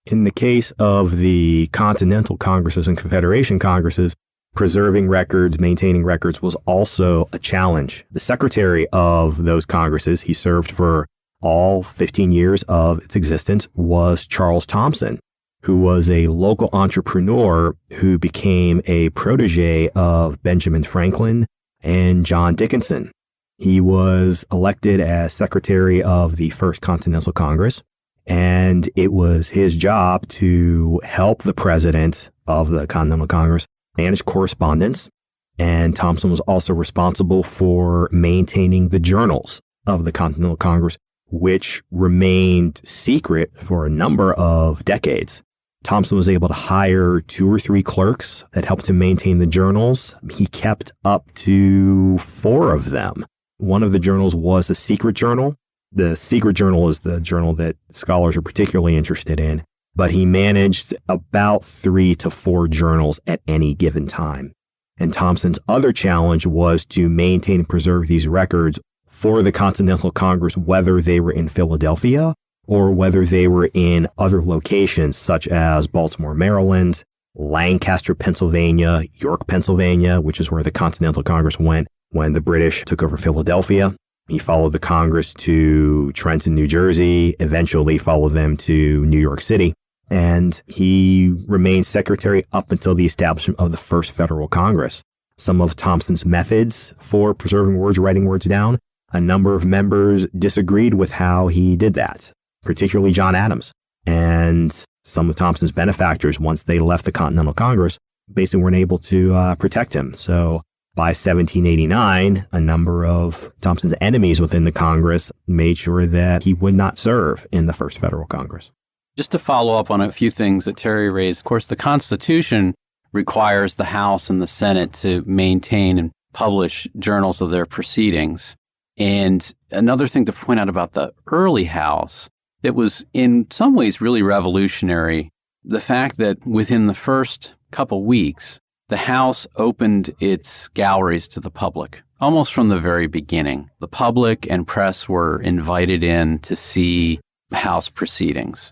In the case of the Continental Congresses and Confederation Congresses, preserving records, maintaining records was also a challenge. The secretary of those Congresses, he served for all 15 years of its existence, was Charles Thompson, who was a local entrepreneur who became a protege of Benjamin Franklin and John Dickinson. He was elected as secretary of the First Continental Congress, and it was his job to help the president of the Continental Congress manage correspondence. And Thompson was also responsible for maintaining the journals of the Continental Congress, which remained secret for a number of decades. Thompson was able to hire 2 or 3 clerks that helped him maintain the journals. He kept up to 4 of them. One of the journals was a secret journal. The secret journal is the journal that scholars are particularly interested in, but he managed about 3 to 4 journals at any given time. And Thompson's other challenge was to maintain and preserve these records for the Continental Congress, whether they were in Philadelphia or whether they were in other locations such as Baltimore, Maryland, Lancaster, Pennsylvania, York, Pennsylvania, which is where the Continental Congress went when the British took over Philadelphia. He followed the Congress to Trenton, New Jersey, eventually followed them to New York City, and he remained secretary up until the establishment of the First Federal Congress. Some of Thompson's methods for preserving words, writing words down, a number of members disagreed with how he did that, particularly John Adams. And some of Thompson's benefactors, once they left the Continental Congress, basically weren't able to protect him. So by 1789, a number of Thompson's enemies within the Congress made sure that he would not serve in the First Federal Congress. Just to follow up on a few things that Terry raised, of course, the Constitution requires the House and the Senate to maintain and publish journals of their proceedings. And another thing to point out about the early House that was in some ways really revolutionary, the fact that within the first couple weeks, the House opened its galleries to the public, almost from the very beginning. The public and press were invited in to see House proceedings.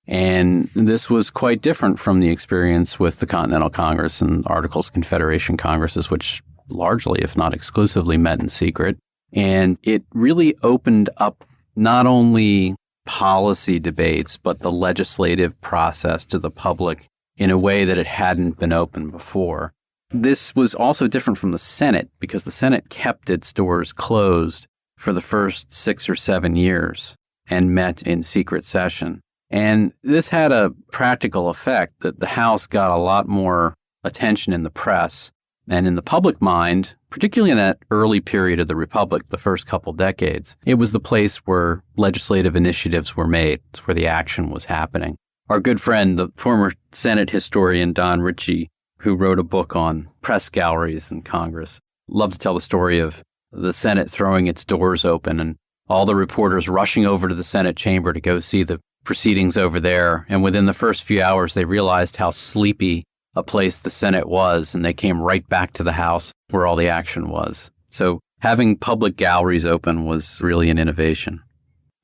And this was quite different from the experience with the Continental Congress and Articles of Confederation Congresses, which largely, if not exclusively, met in secret. And it really opened up not only policy debates, but the legislative process to the public in a way that it hadn't been open before. This was also different from the Senate because the Senate kept its doors closed for the first 6 or 7 years and met in secret session. And this had a practical effect that the House got a lot more attention in the press And in the public mind, particularly in that early period of the Republic, the first couple decades, it was the place where legislative initiatives were made. It's where the action was happening. Our good friend, the former Senate historian Don Ritchie, who wrote a book on press galleries in Congress, loved to tell the story of the Senate throwing its doors open and all the reporters rushing over to the Senate chamber to go see the proceedings over there. And within the first few hours, they realized how sleepy a place the Senate was, and they came right back to the House where all the action was. So having public galleries open was really an innovation.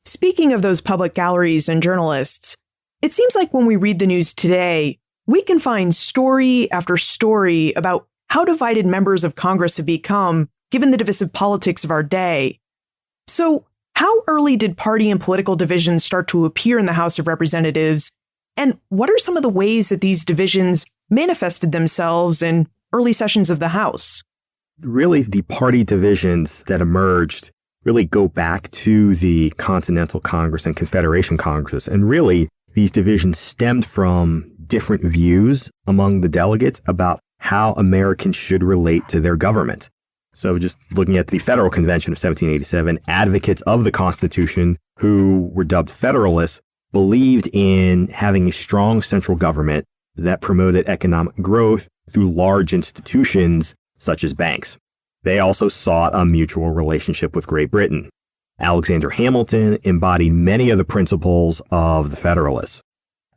Speaking of those public galleries and journalists, it seems like when we read the news today, we can find story after story about how divided members of Congress have become, given the divisive politics of our day. So, how early did party and political divisions start to appear in the House of Representatives? And what are some of the ways that these divisions manifested themselves in early sessions of the House? Really, the party divisions that emerged really go back to the Continental Congress and Confederation Congresses. And really, these divisions stemmed from different views among the delegates about how Americans should relate to their government. So just looking at the Federal Convention of 1787, advocates of the Constitution, who were dubbed Federalists, believed in having a strong central government that promoted economic growth through large institutions such as banks. They also sought a mutual relationship with Great Britain. Alexander Hamilton embodied many of the principles of the Federalists.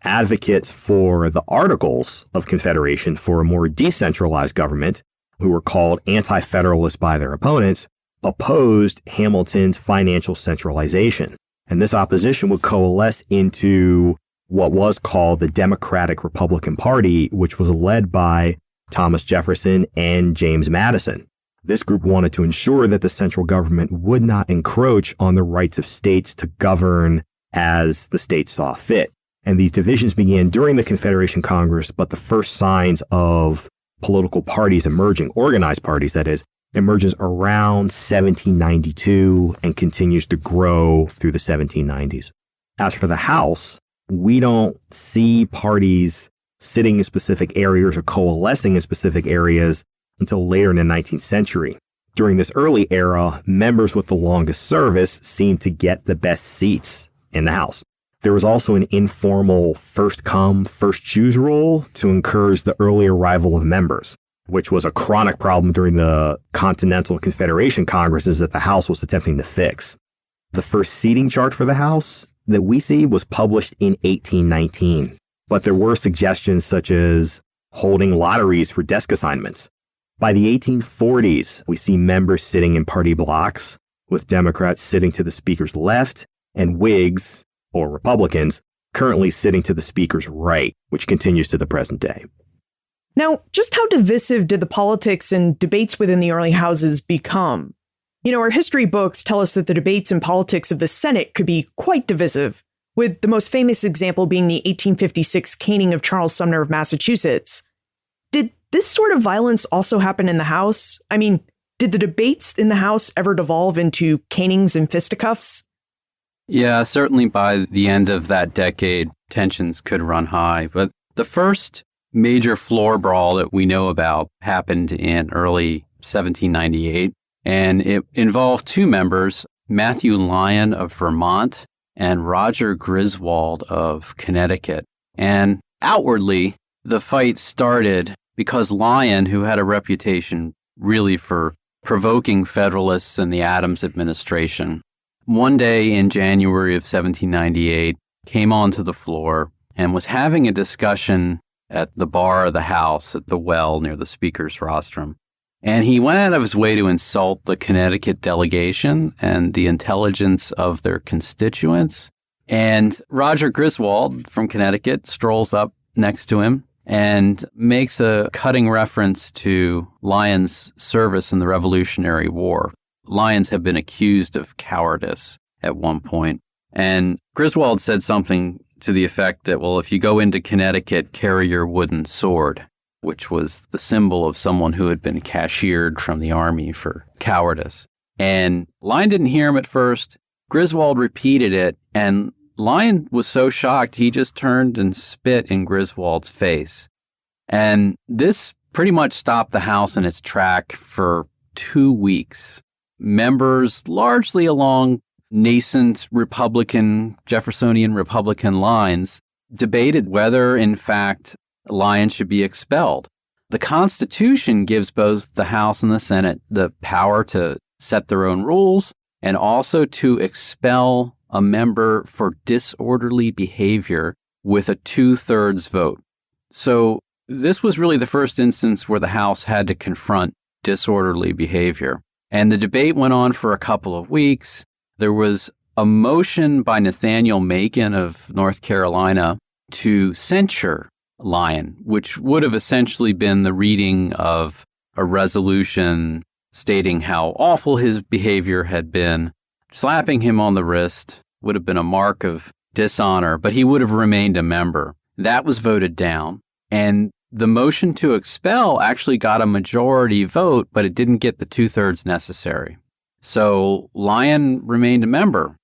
Advocates for the Articles of Confederation for a more decentralized government, who were called anti-federalists by their opponents, opposed Hamilton's financial centralization. And this opposition would coalesce into what was called the Democratic Republican Party, which was led by Thomas Jefferson and James Madison. This group wanted to ensure that the central government would not encroach on the rights of states to govern as the states saw fit. And these divisions began during the Confederation Congress, but the first signs of political parties emerging, organized parties that is, emerges around 1792 and continues to grow through the 1790s. As for the House, we don't see parties sitting in specific areas or coalescing in specific areas until later in the 19th century. During this early era, members with the longest service seemed to get the best seats in the House. There was also an informal first-come, first-choose rule to encourage the early arrival of members, which was a chronic problem during the Continental Confederation Congresses that the House was attempting to fix. The first seating chart for the House that we see was published in 1819, but there were suggestions such as holding lotteries for desk assignments. By the 1840s, we see members sitting in party blocks, with Democrats sitting to the Speaker's left and Whigs, or Republicans, currently sitting to the Speaker's right, which continues to the present day. Now, just how divisive did the politics and debates within the early houses become? You know, our history books tell us that the debates and politics of the Senate could be quite divisive, with the most famous example being the 1856 caning of Charles Sumner of Massachusetts. Did this sort of violence also happen in the House? I mean, did the debates in the House ever devolve into canings and fisticuffs? Yeah, certainly by the end of that decade, tensions could run high. But the first major floor brawl that we know about happened in early 1798, and it involved two members, Matthew Lyon of Vermont and Roger Griswold of Connecticut. And outwardly, the fight started because Lyon, who had a reputation really for provoking Federalists and the Adams administration, one day in January of 1798, came onto the floor and was having a discussion at the bar of the House at the well near the Speaker's rostrum. And he went out of his way to insult the Connecticut delegation and the intelligence of their constituents. And Roger Griswold from Connecticut strolls up next to him and makes a cutting reference to Lyon's service in the Revolutionary War. Lyons have been accused of cowardice at one point. And Griswold said something to the effect that, well, if you go into Connecticut, carry your wooden sword, which was the symbol of someone who had been cashiered from the army for cowardice. And Lyon didn't hear him at first. Griswold repeated it, and Lyon was so shocked, he just turned and spit in Griswold's face. And this pretty much stopped the House in its track for 2 weeks. Members, largely along nascent Republican, Jeffersonian Republican lines, debated whether, in fact, Lyon should be expelled. The Constitution gives both the House and the Senate the power to set their own rules and also to expel a member for disorderly behavior with a 2/3 vote. So this was really the first instance where the House had to confront disorderly behavior. And the debate went on for a couple of weeks. There was a motion by Nathaniel Macon of North Carolina to censure Lyon, which would have essentially been the reading of a resolution stating how awful his behavior had been. Slapping him on the wrist would have been a mark of dishonor, but he would have remained a member. That was voted down. And the motion to expel actually got a majority vote, but it didn't get the 2/3 necessary. So Lyon remained a member.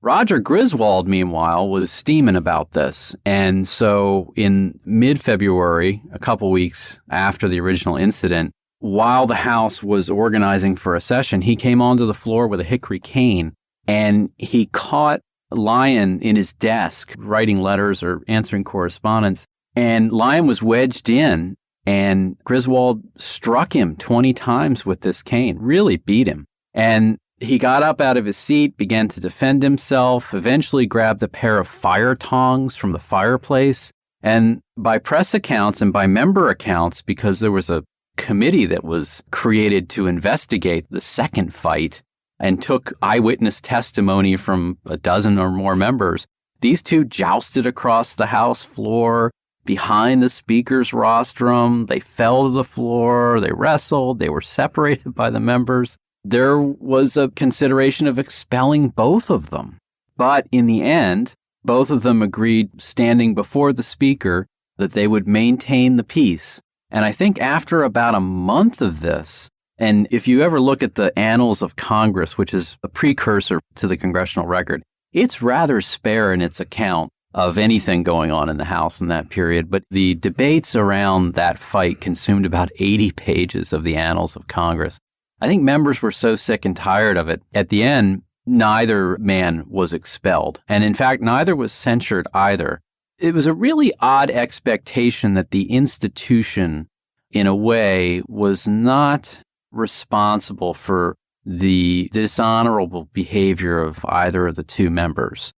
Roger Griswold, meanwhile, was steaming about this. And so in mid-February, a couple weeks after the original incident, while the House was organizing for a session, he came onto the floor with a hickory cane and he caught Lyon in his desk writing letters or answering correspondence. And Lyon was wedged in and Griswold struck him 20 times with this cane, really beat him. And he got up out of his seat, began to defend himself, eventually grabbed a pair of fire tongs from the fireplace. And by press accounts and by member accounts, because there was a committee that was created to investigate the second fight and took eyewitness testimony from a dozen or more members, these two jousted across the House floor, behind the Speaker's rostrum. They fell to the floor, they wrestled, they were separated by the members. There was a consideration of expelling both of them. But in the end, both of them agreed, standing before the Speaker, that they would maintain the peace. And I think after about a month of this, and if you ever look at the Annals of Congress, which is a precursor to the Congressional Record, it's rather spare in its account of anything going on in the House in that period. But the debates around that fight consumed about 80 pages of the Annals of Congress. I think members were so sick and tired of it. At the end, neither man was expelled. And in fact, neither was censured either. It was a really odd expectation that the institution, in a way, was not responsible for the dishonorable behavior of either of the two members.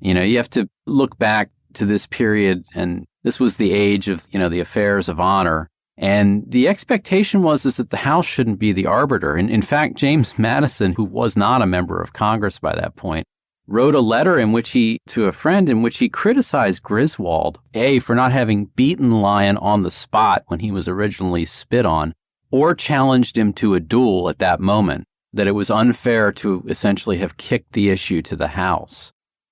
You know, you have to look back to this period, and this was the age of, the affairs of honor. And the expectation was that the House shouldn't be the arbiter. And in fact, James Madison, who was not a member of Congress by that point, wrote a letter to a friend in which he criticized Griswold, A, for not having beaten Lyon on the spot when he was originally spit on, or challenged him to a duel at that moment, that it was unfair to essentially have kicked the issue to the House.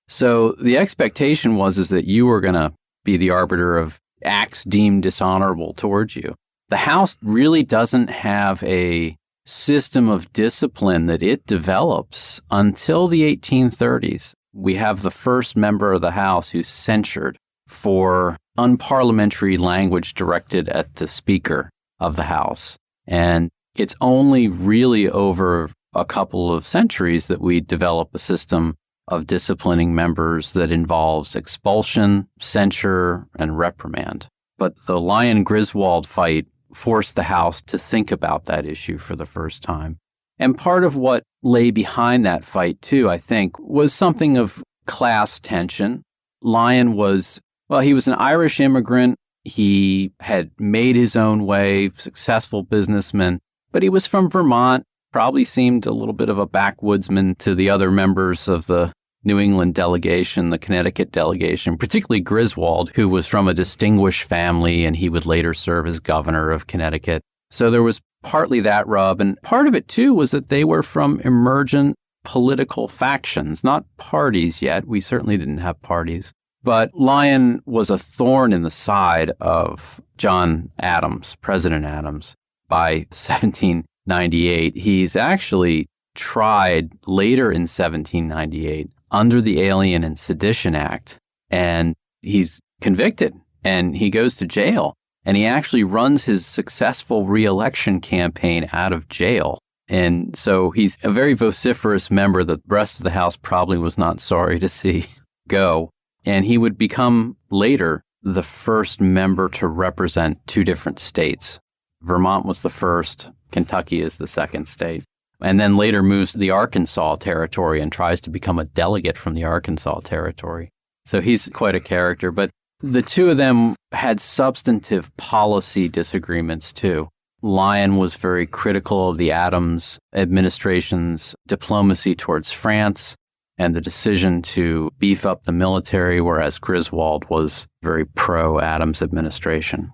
So the expectation was that you were going to be the arbiter of acts deemed dishonorable towards you. The House really doesn't have a system of discipline that it develops until the 1830s. We have the first member of the House who's censured for unparliamentary language directed at the Speaker of the House. And it's only really over a couple of centuries that we develop a system of disciplining members that involves expulsion, censure, and reprimand. But the Lyon-Griswold fight forced the House to think about that issue for the first time. And part of what lay behind that fight, too, I think, was something of class tension. Lyon was an Irish immigrant. He had made his own way, successful businessman, but he was from Vermont, probably seemed a little bit of a backwoodsman to the other members of the New England delegation, the Connecticut delegation, particularly Griswold, who was from a distinguished family, and he would later serve as governor of Connecticut. So there was partly that rub, and part of it, too, was that they were from emergent political factions, not parties yet. We certainly didn't have parties. But Lyon was a thorn in the side of John Adams, President Adams, by 1798. He's actually tried later in 1798 under the Alien and Sedition Act, and he's convicted, and he goes to jail. And he actually runs his successful re-election campaign out of jail. And so he's a very vociferous member that the rest of the House probably was not sorry to see go. And he would become later the first member to represent two different states. Vermont was the first, Kentucky is the second state. And then later moves to the Arkansas territory and tries to become a delegate from the Arkansas territory. So he's quite a character. But the two of them had substantive policy disagreements too. Lyon was very critical of the Adams administration's diplomacy towards France and the decision to beef up the military, whereas Griswold was very pro-Adams administration.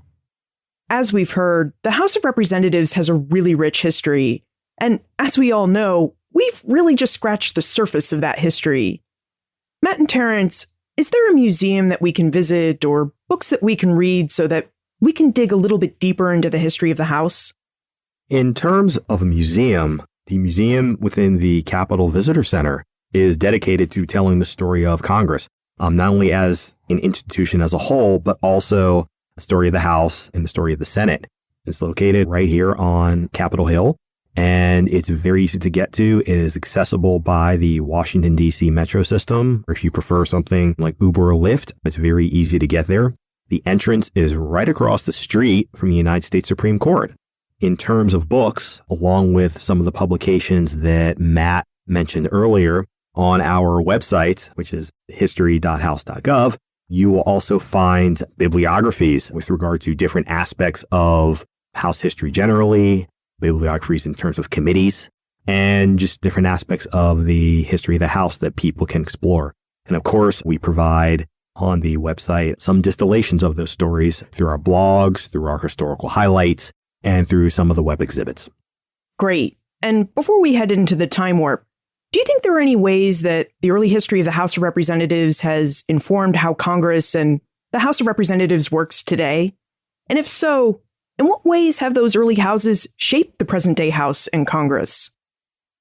As we've heard, the House of Representatives has a really rich history. And as we all know, we've really just scratched the surface of that history. Matt and Terrence, is there a museum that we can visit or books that we can read so that we can dig a little bit deeper into the history of the House? In terms of a museum, the museum within the Capitol Visitor Center is dedicated to telling the story of Congress, not only as an institution as a whole, but also the story of the House and the story of the Senate. It's located right here on Capitol Hill, and it's very easy to get to. It is accessible by the Washington, D.C. metro system, or if you prefer something like Uber or Lyft, it's very easy to get there. The entrance is right across the street from the United States Supreme Court. In terms of books, along with some of the publications that Matt mentioned earlier, on our website, which is history.house.gov, you will also find bibliographies with regard to different aspects of House history generally, bibliographies in terms of committees, and just different aspects of the history of the House that people can explore. And of course, we provide on the website some distillations of those stories through our blogs, through our historical highlights, and through some of the web exhibits. Great. And before we head into the time warp, do you think there are any ways that the early history of the House of Representatives has informed how Congress and the House of Representatives works today? And if so, in what ways have those early houses shaped the present-day House and Congress?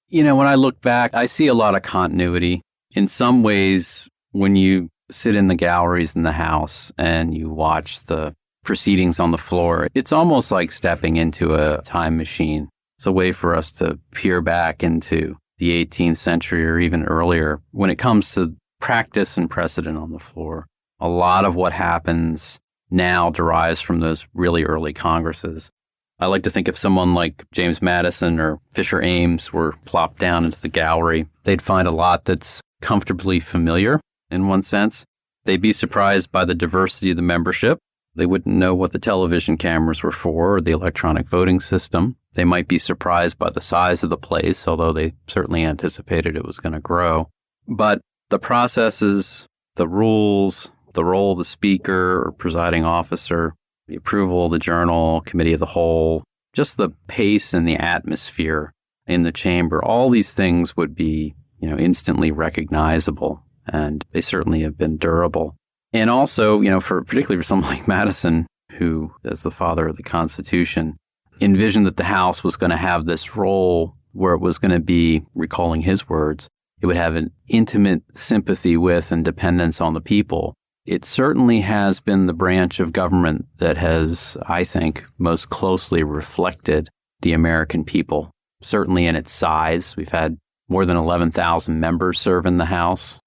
You know, when I look back, I see a lot of continuity. In some ways, when you sit in the galleries in the House and you watch the proceedings on the floor, it's almost like stepping into a time machine. It's a way for us to peer back into the 18th century or even earlier. When it comes to practice and precedent on the floor, a lot of what happens now derives from those really early Congresses. I like to think if someone like James Madison or Fisher Ames were plopped down into the gallery, they'd find a lot that's comfortably familiar in one sense. They'd be surprised by the diversity of the membership. They wouldn't know what the television cameras were for or the electronic voting system. They might be surprised by the size of the place, although they certainly anticipated it was going to grow. But the processes, the rules, the role of the speaker or presiding officer, the approval of the journal, committee of the whole, just the pace and the atmosphere in the chamber, all these things would be, instantly recognizable, and they certainly have been durable. And also, particularly for someone like Madison, who, as the father of the Constitution, envisioned that the House was going to have this role where it was going to be, recalling his words, it would have an intimate sympathy with and dependence on the people. It certainly has been the branch of government that has, I think, most closely reflected the American people. Certainly in its size, we've had more than 11,000 members serve in the House.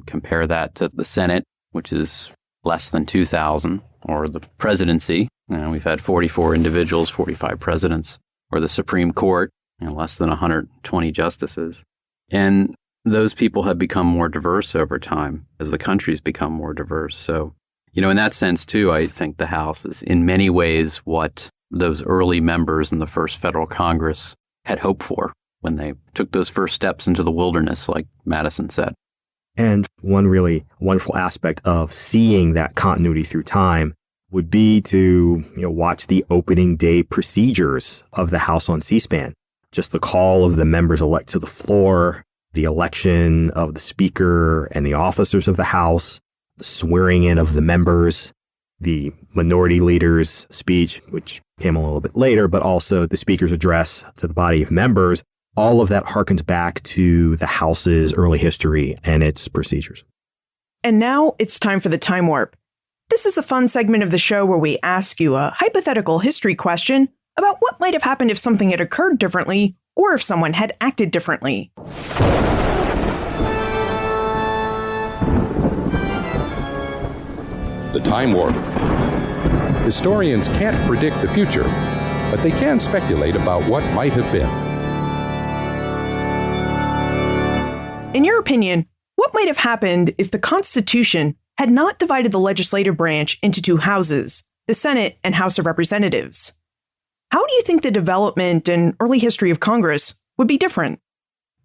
Compare that to the Senate, which is less than 2,000, or the presidency. We've had 44 individuals, 45 presidents, or the Supreme Court, less than 120 justices. And those people have become more diverse over time as the country's become more diverse. So, in that sense, too, I think the House is in many ways what those early members in the first federal Congress had hoped for when they took those first steps into the wilderness, like Madison said. And one really wonderful aspect of seeing that continuity through time would be to watch the opening day procedures of the House on C-SPAN. Just the call of the members elect to the floor, the election of the Speaker and the officers of the House, the swearing in of the members, the minority leader's speech, which came a little bit later, but also the Speaker's address to the body of members. All of that harkens back to the House's early history and its procedures. And now it's time for the time warp. This is a fun segment of the show where we ask you a hypothetical history question about what might have happened if something had occurred differently or if someone had acted differently. The Time Warp. Historians can't predict the future, but they can speculate about what might have been. In your opinion, what might have happened if the Constitution had not divided the legislative branch into two houses, the Senate and House of Representatives? How do you think the development and early history of Congress would be different?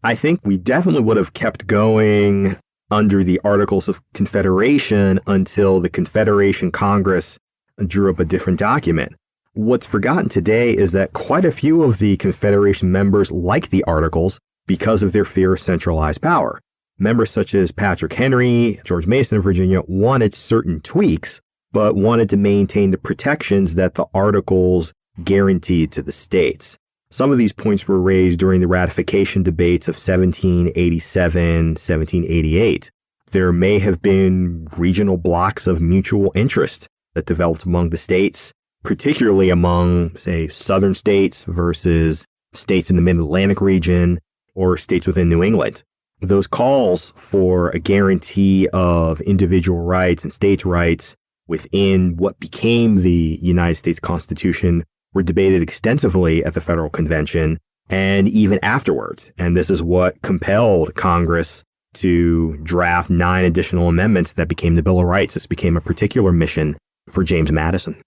I think we definitely would have kept going under the Articles of Confederation until the Confederation Congress drew up a different document. What's forgotten today is that quite a few of the Confederation members liked the Articles because of their fear of centralized power. Members such as Patrick Henry, George Mason of Virginia wanted certain tweaks, but wanted to maintain the protections that the Articles guaranteed to the states. Some of these points were raised during the ratification debates of 1787, 1788. There may have been regional blocks of mutual interest that developed among the states, particularly among, say, southern states versus states in the mid-Atlantic region or states within New England. Those calls for a guarantee of individual rights and states' rights within what became the United States Constitution were debated extensively at the Federal Convention and even afterwards. And this is what compelled Congress to draft 9 additional amendments that became the Bill of Rights. This became a particular mission for James Madison.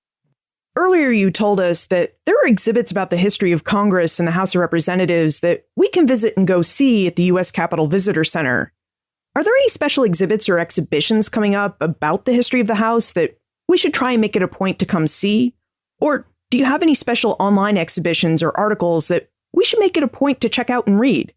Earlier, you told us that there are exhibits about the history of Congress and the House of Representatives that we can visit and go see at the U.S. Capitol Visitor Center. Are there any special exhibits or exhibitions coming up about the history of the House that we should try and make it a point to come see? Or do you have any special online exhibitions or articles that we should make it a point to check out and read?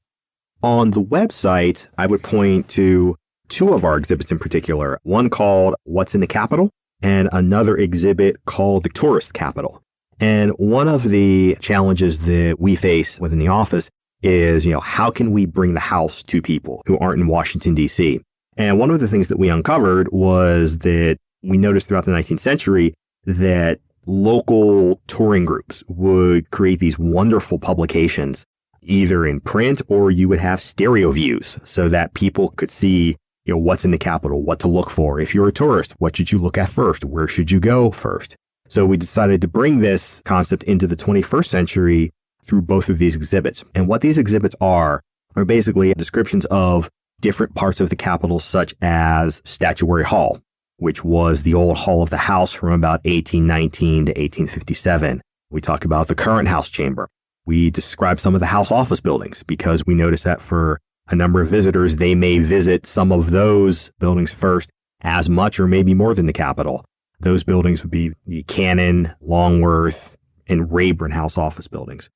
On the website, I would point to 2 of our exhibits in particular, one called What's in the Capitol, and another exhibit called the Tourist Capital. And one of the challenges that we face within the office is, how can we bring the House to people who aren't in Washington, D.C.? And one of the things that we uncovered was that we noticed throughout the 19th century that local touring groups would create these wonderful publications, either in print or you would have stereo views so that people could see what's in the Capitol, what to look for. If you're a tourist, what should you look at first? Where should you go first? So we decided to bring this concept into the 21st century through both of these exhibits. And what these exhibits are basically descriptions of different parts of the Capitol, such as Statuary Hall, which was the old Hall of the House from about 1819 to 1857. We talk about the current House chamber. We describe some of the House office buildings because we notice that for a number of visitors, they may visit some of those buildings first as much or maybe more than the Capitol. Those buildings would be the Cannon, Longworth, and Rayburn House office buildings.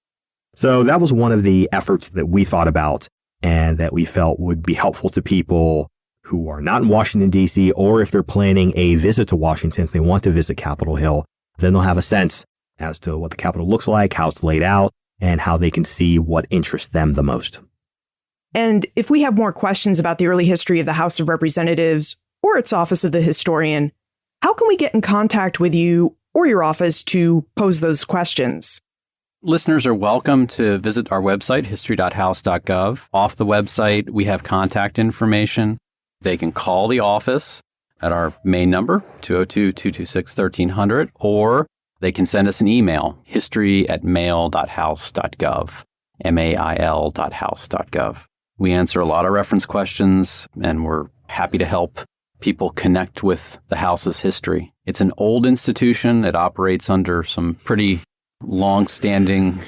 So that was one of the efforts that we thought about and that we felt would be helpful to people who are not in Washington, D.C., or if they're planning a visit to Washington, if they want to visit Capitol Hill, then they'll have a sense as to what the Capitol looks like, how it's laid out, and how they can see what interests them the most. And if we have more questions about the early history of the House of Representatives or its Office of the Historian, how can we get in contact with you or your office to pose those questions? Listeners are welcome to visit our website, history.house.gov. Off the website, we have contact information. They can call the office at our main number, 202-226-1300, or they can send us an email, history@mail.house.gov, mail.house.gov. We answer a lot of reference questions, and we're happy to help people connect with the House's history. It's an old institution. It operates under some pretty long-standing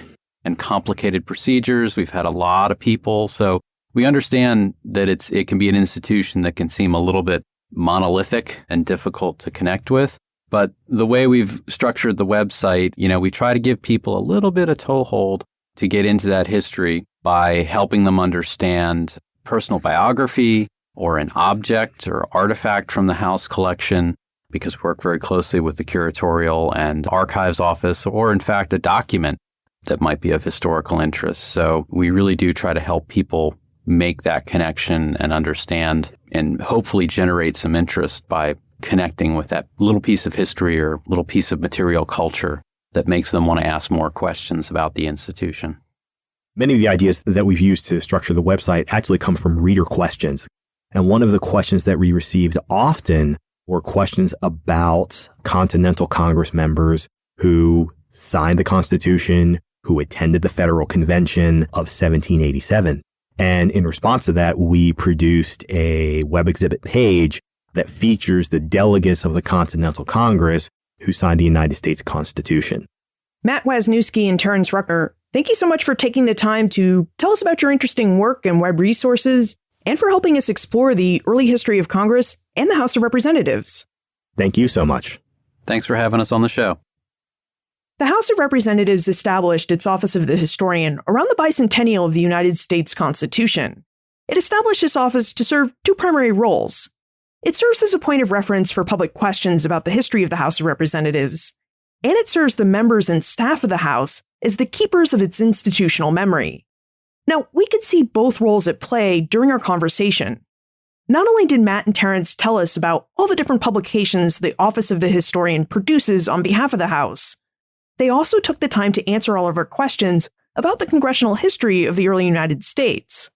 and complicated procedures. We've had a lot of people, so we understand that it can be an institution that can seem a little bit monolithic and difficult to connect with. But the way we've structured the website, we try to give people a little bit of toehold to get into that history by helping them understand personal biography or an object or artifact from the House collection, because we work very closely with the Curatorial and Archives Office, or in fact, a document that might be of historical interest. So we really do try to help people make that connection and understand and hopefully generate some interest by connecting with that little piece of history or little piece of material culture that makes them want to ask more questions about the institution. Many of the ideas that we've used to structure the website actually come from reader questions. And one of the questions that we received often were questions about Continental Congress members who signed the Constitution, who attended the Federal Convention of 1787. And in response to that, we produced a web exhibit page that features the delegates of the Continental Congress who signed the United States Constitution. Matt Wasniewski and Terrence Rucker, thank you so much for taking the time to tell us about your interesting work and web resources, and for helping us explore the early history of Congress and the House of Representatives. Thank you so much. Thanks for having us on the show. The House of Representatives established its office of the historian around the bicentennial of the United States Constitution. It established this office to serve two primary roles. It serves as a point of reference for public questions about the history of the House of Representatives, and it serves the members and staff of the House as the keepers of its institutional memory. Now, we could see both roles at play during our conversation. Not only did Matt and Terrence tell us about all the different publications the Office of the Historian produces on behalf of the House, they also took the time to answer all of our questions about the congressional history of the early United States.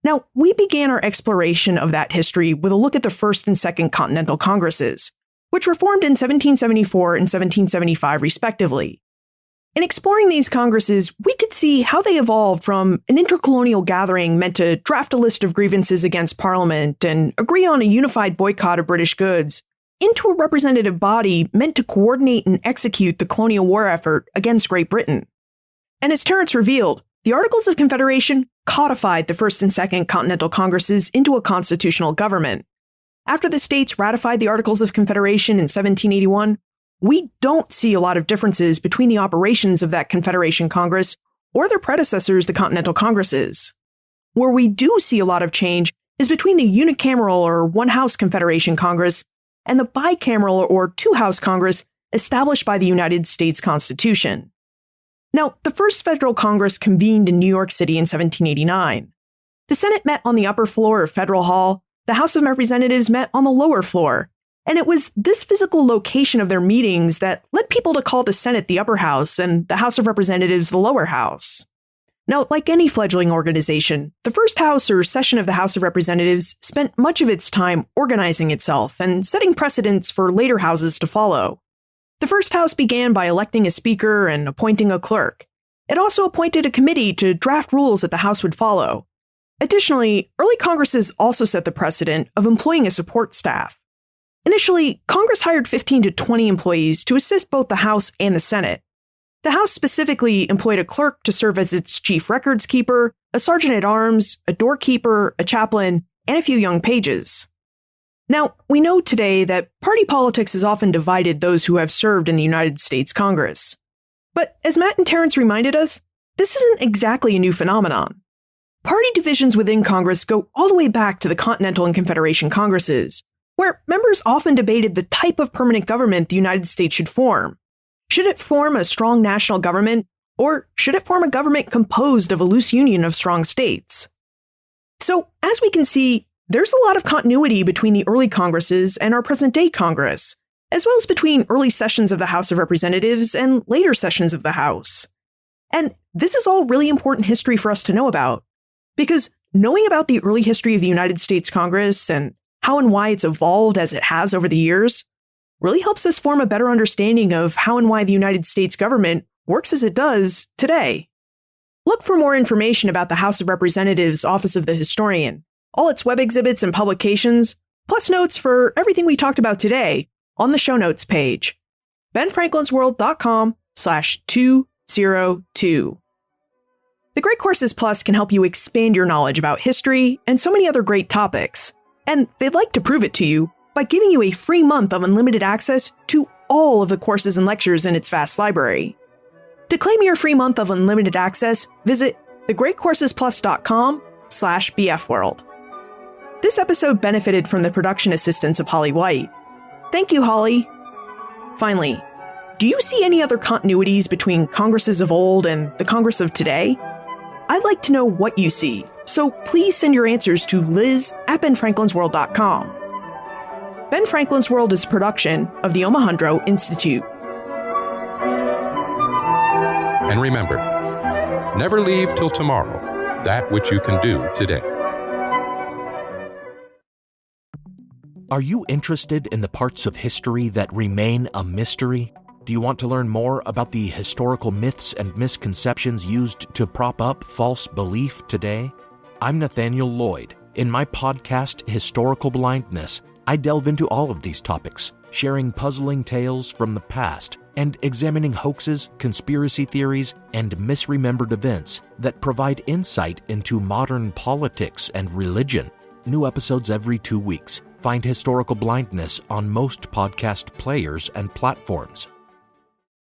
Now, we began our exploration of that history with a look at the First and Second Continental Congresses, which were formed in 1774 and 1775 respectively. In exploring these Congresses, we could see how they evolved from an intercolonial gathering meant to draft a list of grievances against Parliament and agree on a unified boycott of British goods, into a representative body meant to coordinate and execute the colonial war effort against Great Britain. And as Terrence revealed, the Articles of Confederation codified the First and Second Continental Congresses into a constitutional government. After the states ratified the Articles of Confederation in 1781, we don't see a lot of differences between the operations of that Confederation Congress or their predecessors, the Continental Congresses. Where we do see a lot of change is between the unicameral or one-house Confederation Congress and the bicameral or two-house Congress established by the United States Constitution. Now, the first federal Congress convened in New York City in 1789. The Senate met on the upper floor of Federal Hall, the House of Representatives met on the lower floor, and it was this physical location of their meetings that led people to call the Senate the upper house and the House of Representatives the lower house. Now, like any fledgling organization, the first house or session of the House of Representatives spent much of its time organizing itself and setting precedents for later houses to follow. The first house began by electing a speaker and appointing a clerk. It also appointed a committee to draft rules that the House would follow. Additionally, early Congresses also set the precedent of employing a support staff. Initially, Congress hired 15 to 20 employees to assist both the House and the Senate. The House specifically employed a clerk to serve as its chief records keeper, a sergeant-at-arms, a doorkeeper, a chaplain, and a few young pages. Now, we know today that party politics has often divided those who have served in the United States Congress. But as Matt and Terrence reminded us, this isn't exactly a new phenomenon. Party divisions within Congress go all the way back to the Continental and Confederation Congresses, where members often debated the type of permanent government the United States should form. Should it form a strong national government, or should it form a government composed of a loose union of strong states? So, as we can see, there's a lot of continuity between the early Congresses and our present-day Congress, as well as between early sessions of the House of Representatives and later sessions of the House. And this is all really important history for us to know about, because knowing about the early history of the United States Congress and how and why it's evolved as it has over the years really helps us form a better understanding of how and why the United States government works as it does today. Look for more information about the House of Representatives Office of the Historian, all its web exhibits and publications, plus notes for everything we talked about today on the show notes page, benfranklinsworld.com/202. The Great Courses Plus can help you expand your knowledge about history and so many other great topics, and they'd like to prove it to you by giving you a free month of unlimited access to all of the courses and lectures in its vast library. To claim your free month of unlimited access, visit thegreatcoursesplus.com/bfworld. This episode benefited from the production assistance of Holly White. Thank you, Holly. Finally, do you see any other continuities between Congresses of old and the Congress of today? I'd like to know what you see, so please send your answers to liz@benfranklinsworld.com. Ben Franklin's World is a production of the Omohundro Institute. And remember, never leave till tomorrow that which you can do today. Are you interested in the parts of history that remain a mystery? Do you want to learn more about the historical myths and misconceptions used to prop up false belief today? I'm Nathaniel Lloyd. In my podcast, Historical Blindness, I delve into all of these topics, sharing puzzling tales from the past and examining hoaxes, conspiracy theories, and misremembered events that provide insight into modern politics and religion. New episodes every 2 weeks. Find Historical Blindness on most podcast players and platforms.